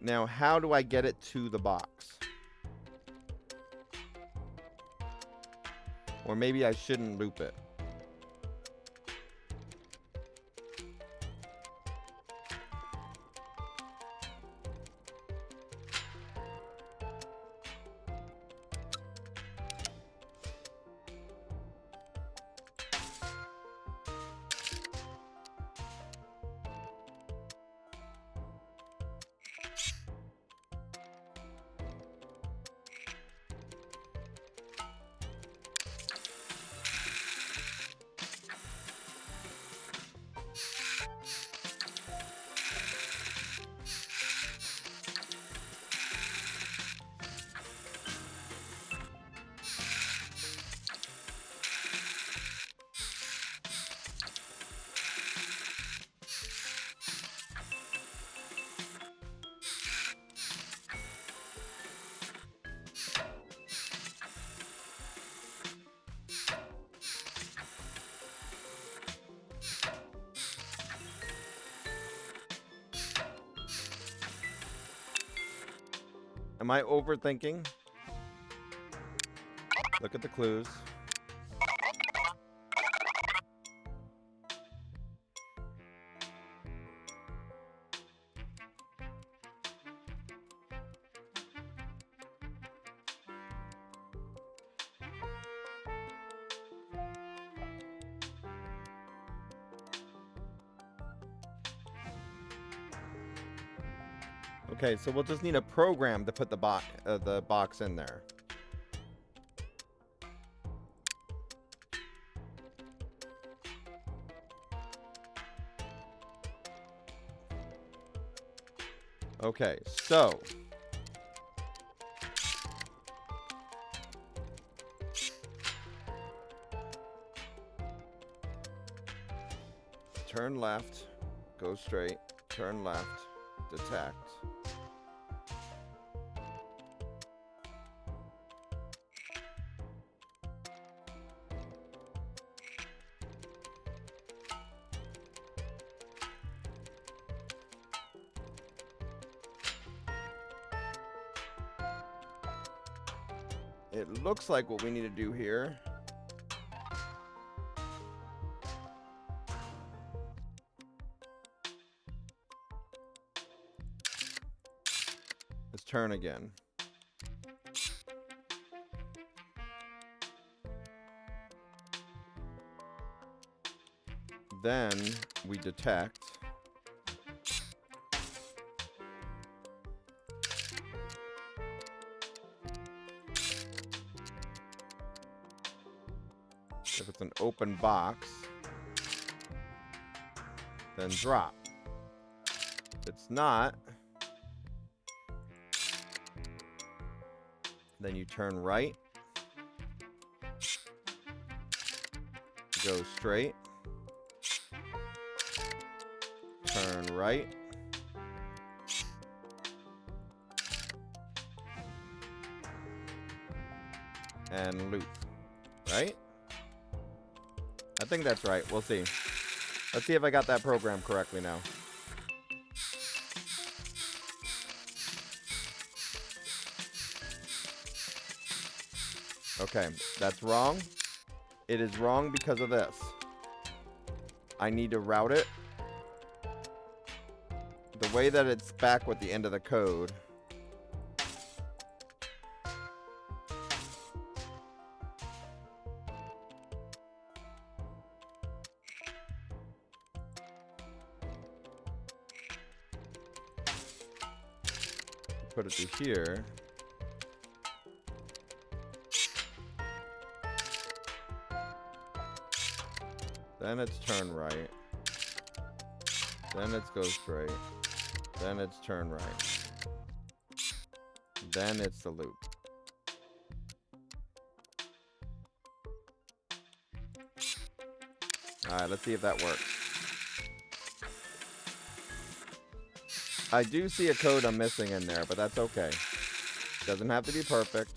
Now, how do I get it to the box? Or maybe I shouldn't loop it. Am I overthinking? Look at the clues. Okay, so we'll just need a program to put the box in there. Okay, so turn left, go straight, turn left, detect. It looks like what we need to do here is turn again. Then we detect. If it's an open box, then drop. If it's not, then you turn right, go straight, turn right, and loop, right? I think that's right. We'll see. Let's see if I got that program correctly now. Okay, that's wrong. It is wrong because of this. I need to route it the way that it's back with the end of the code. Put it to here. Then it's turn right. Then it's go straight. Then it's turn right. Then it's the loop. Alright, let's see if that works. I do see a code I'm missing in there, but that's okay. Doesn't have to be perfect.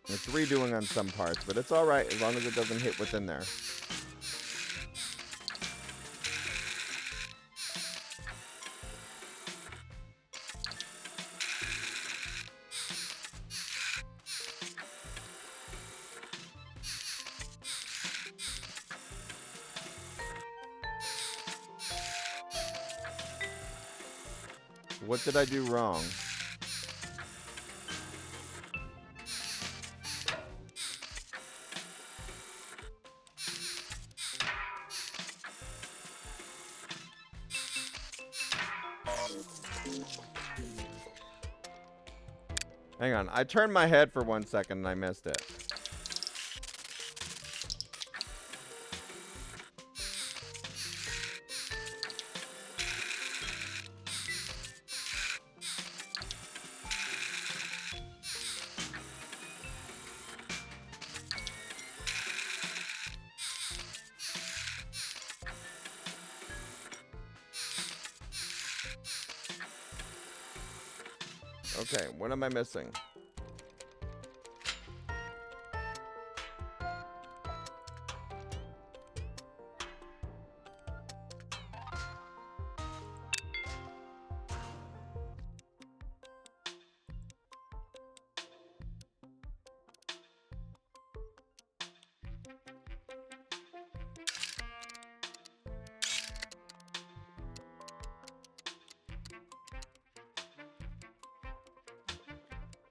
It's redoing on some parts, but it's alright as long as it doesn't hit within there. What did I do wrong? Hang on, I turned my head for 1 second and I missed it. Okay, what am I missing?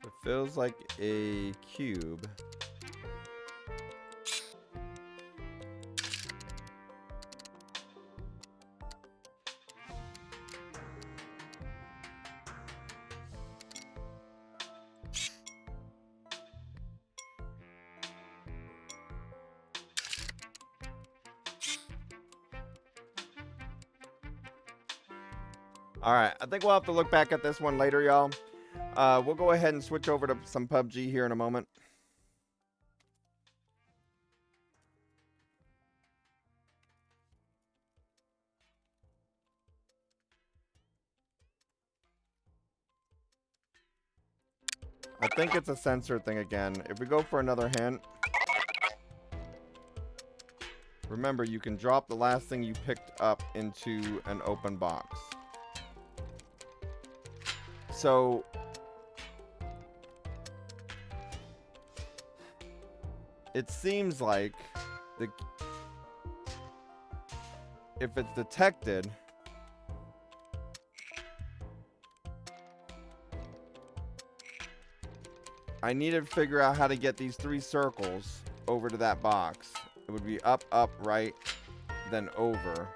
It feels like a cube. Alright, I think we'll have to look back at this one later, y'all. We'll go ahead and switch over to some PUBG here in a moment. I think it's a sensor thing again. If we go for another hint, remember you can drop the last thing you picked up into an open box. So it seems like if it's detected, I need to figure out how to get these 3 circles over to that box. It would be up, up, right, then over.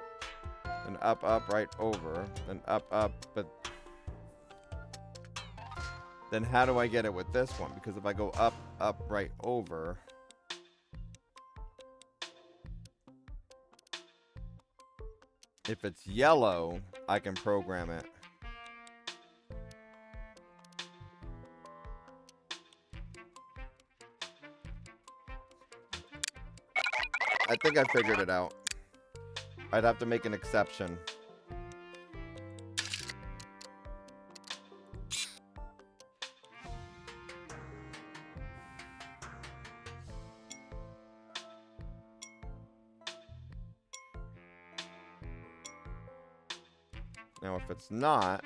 Then up, up, right, over. Then up, up, but then how do I get it with this one? Because if I go up, up, right, over, if it's yellow, I can program it. I think I figured it out. I'd have to make an exception. Now, if it's not,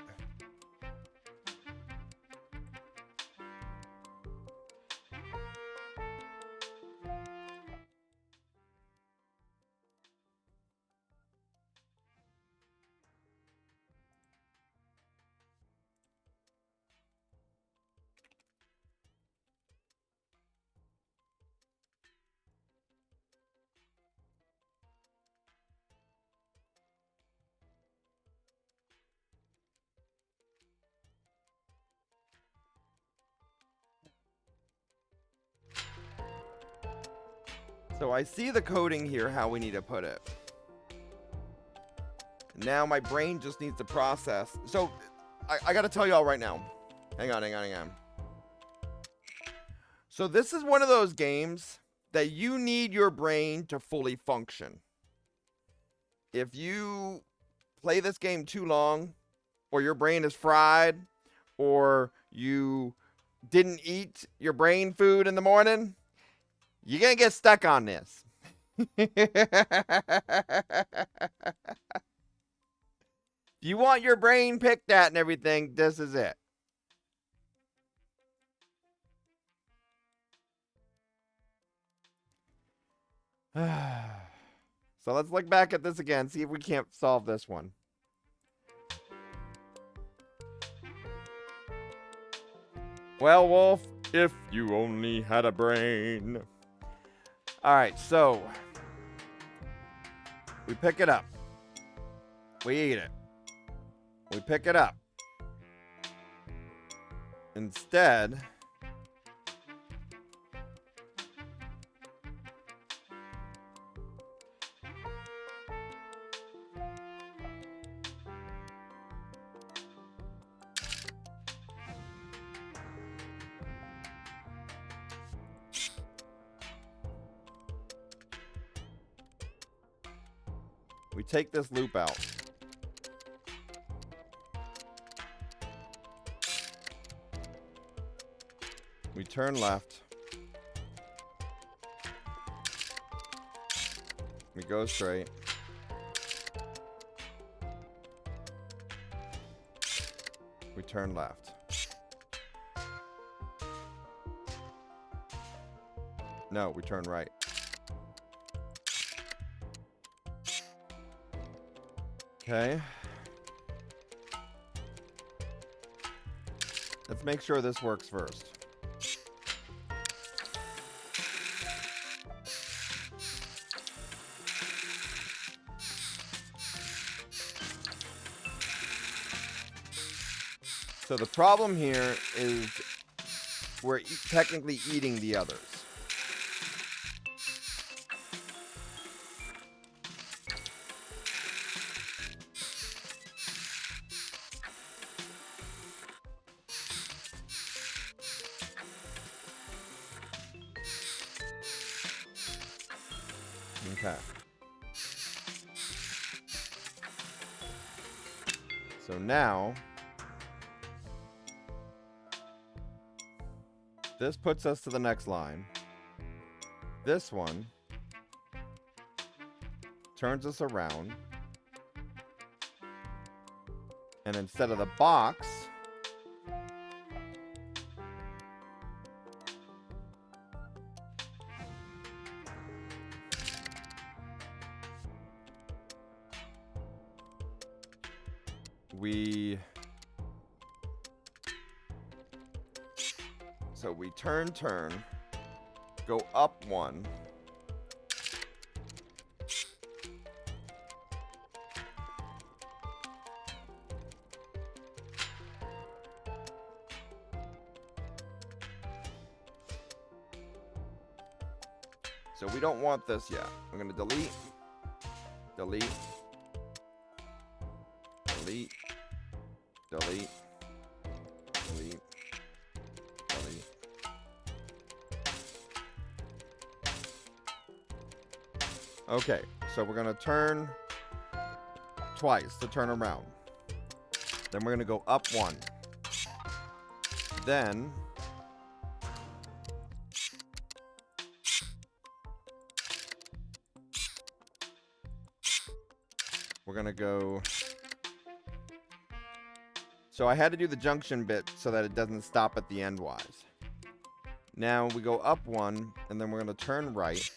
so I see the coding here, how we need to put it. Now my brain just needs to process. So I got to tell y'all right now. Hang on. So this is one of those games that you need your brain to fully function. If you play this game too long, or your brain is fried, or you didn't eat your brain food in the morning, you're going to get stuck on this. If you want your brain picked at and everything, this is it. So let's look back at this again, see if we can't solve this one. Well, Wolf, if you only had a brain. Alright, so we pick it up. We eat it. We pick it up. Instead, we take this loop out. We turn left. We go straight. We turn left. No, we turn right. Okay. Let's make sure this works first. So the problem here is we're technically eating the others. Okay. So now, this puts us to the next line. This one turns us around. And instead of the box, we turn, go up one. So we don't want this yet. I'm going to delete, delete, delete, delete, delete, delete. Okay, so we're going to turn twice to turn around. Then we're going to go up one. Then we're going to go. So I had to do the junction bit so that it doesn't stop at the endwise. Now we go up one, and then we're going to turn right.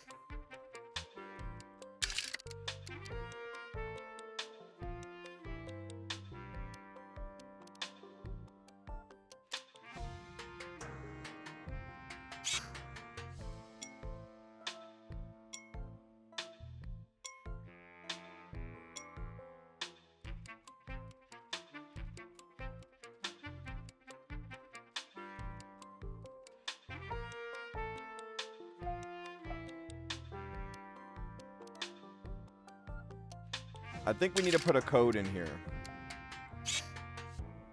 I think we need to put a code in here.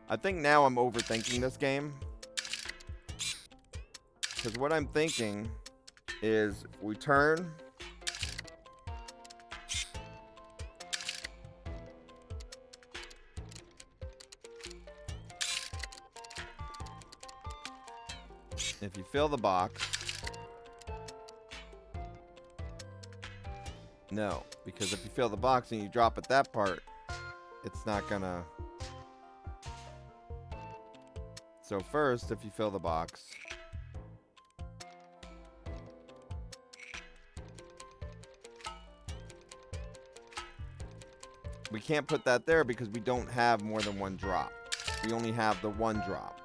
I think now I'm overthinking this game. Because what I'm thinking is we turn. If you fill the box. No, because if you fill the box and you drop at that part, it's not gonna. So first, if you fill the box, we can't put that there because we don't have more than one drop. We only have the one drop.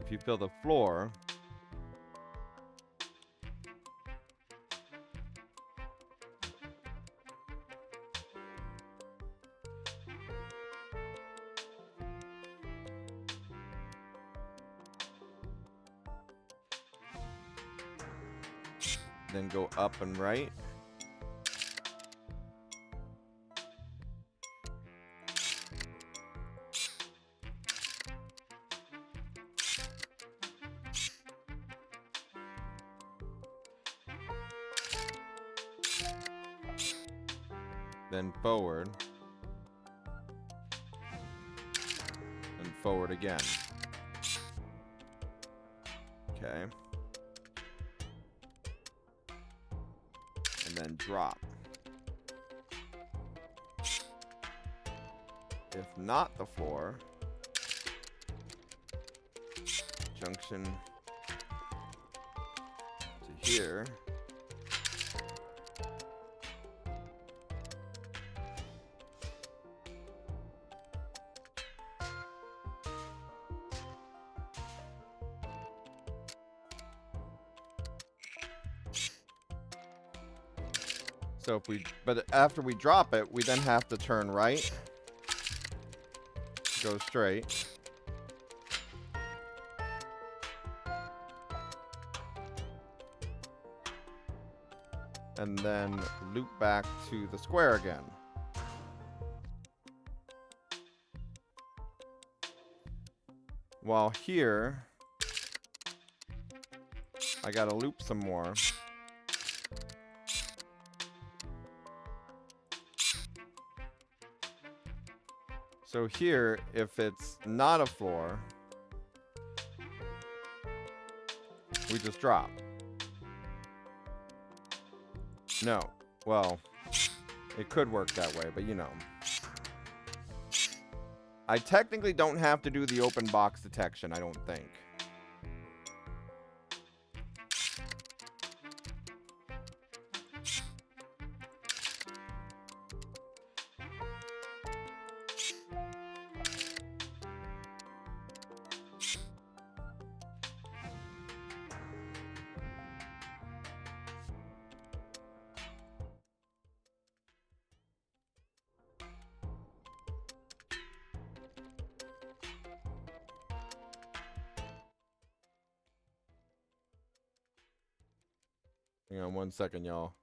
If you fill the floor, then go up and right. Then forward, and forward again. Okay. And then drop. If not the floor, junction to here. So if we, but after we drop it, we then have to turn right, go straight, and then loop back to the square again. While here, I gotta loop some more. So here, if it's not a floor, we just drop. No. Well, it could work that way, but you know. I technically don't have to do the open box detection, I don't think. Hang on 1 second, y'all.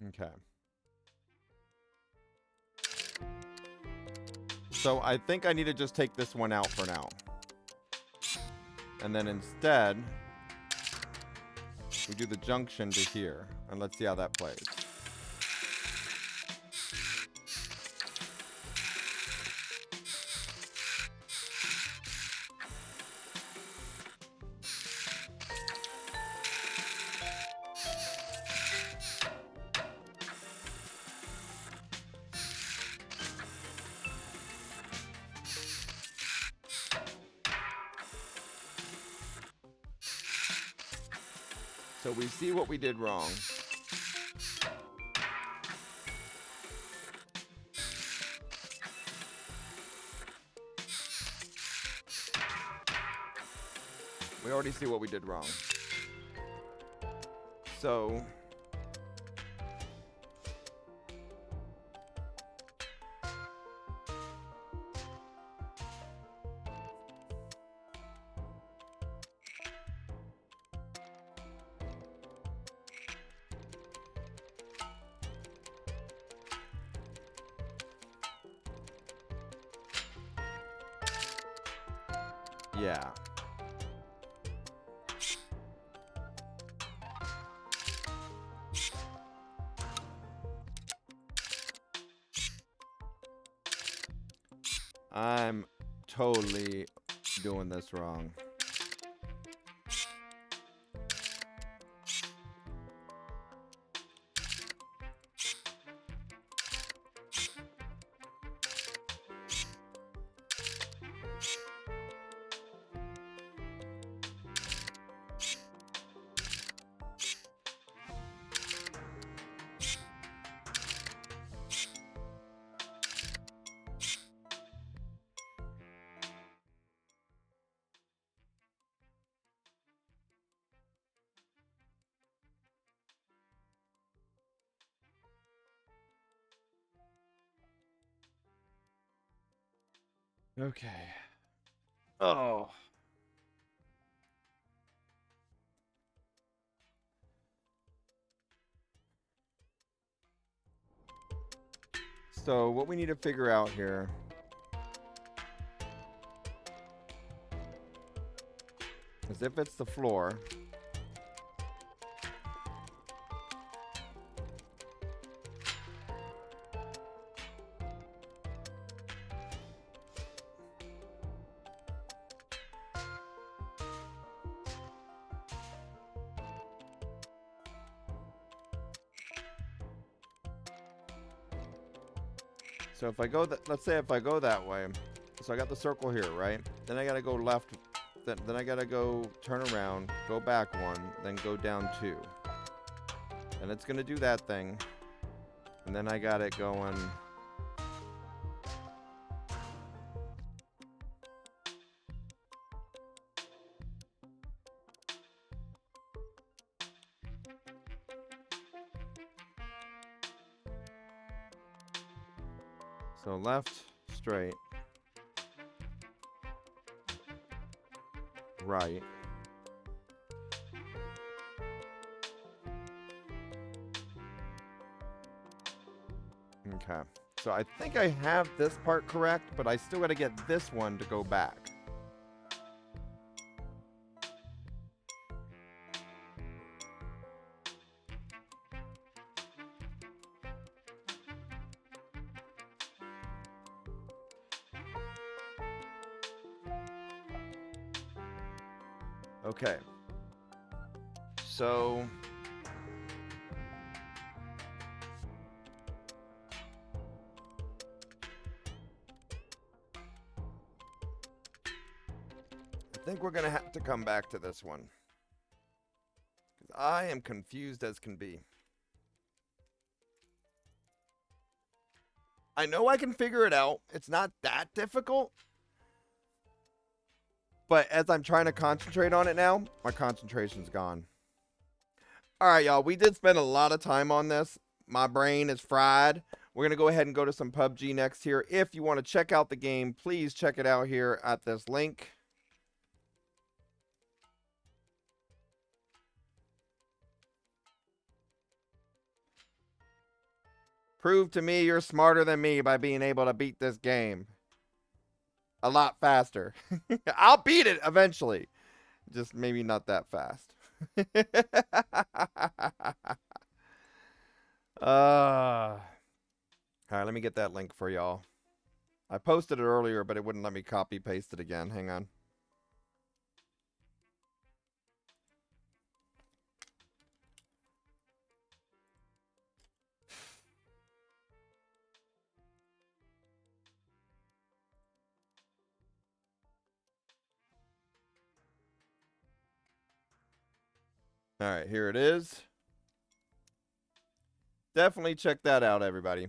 Okay. So I think I need to just take this one out for now. And then instead, we do the junction to here. And let's see how that plays. So we see what we did wrong. We already see what we did wrong. So yeah. I'm totally doing this wrong. Okay. Oh. So what we need to figure out here is if it's the floor, So if I go, let's say if I go that way, so I got the circle here, right? Then I gotta go left, then I gotta go turn around, go back one, then go down two. And it's gonna do that thing. And then I got it going. So left, straight, right. Okay. So I think I have this part correct, but I still got to get this one to go back. Okay. So I think we're going to have to come back to this one. 'Cause I am confused as can be. I know I can figure it out. It's not that difficult. But as I'm trying to concentrate on it now, my concentration's gone. All right, y'all. We did spend a lot of time on this. My brain is fried. We're going to go ahead and go to some PUBG next here. If you want to check out the game, please check it out here at this link. Prove to me you're smarter than me by being able to beat this game a lot faster. I'll beat it eventually. Just maybe not that fast. All right, let me get that link for y'all. I posted it earlier, but it wouldn't let me copy paste it again. Hang on. All right, here it is. Definitely check that out, everybody.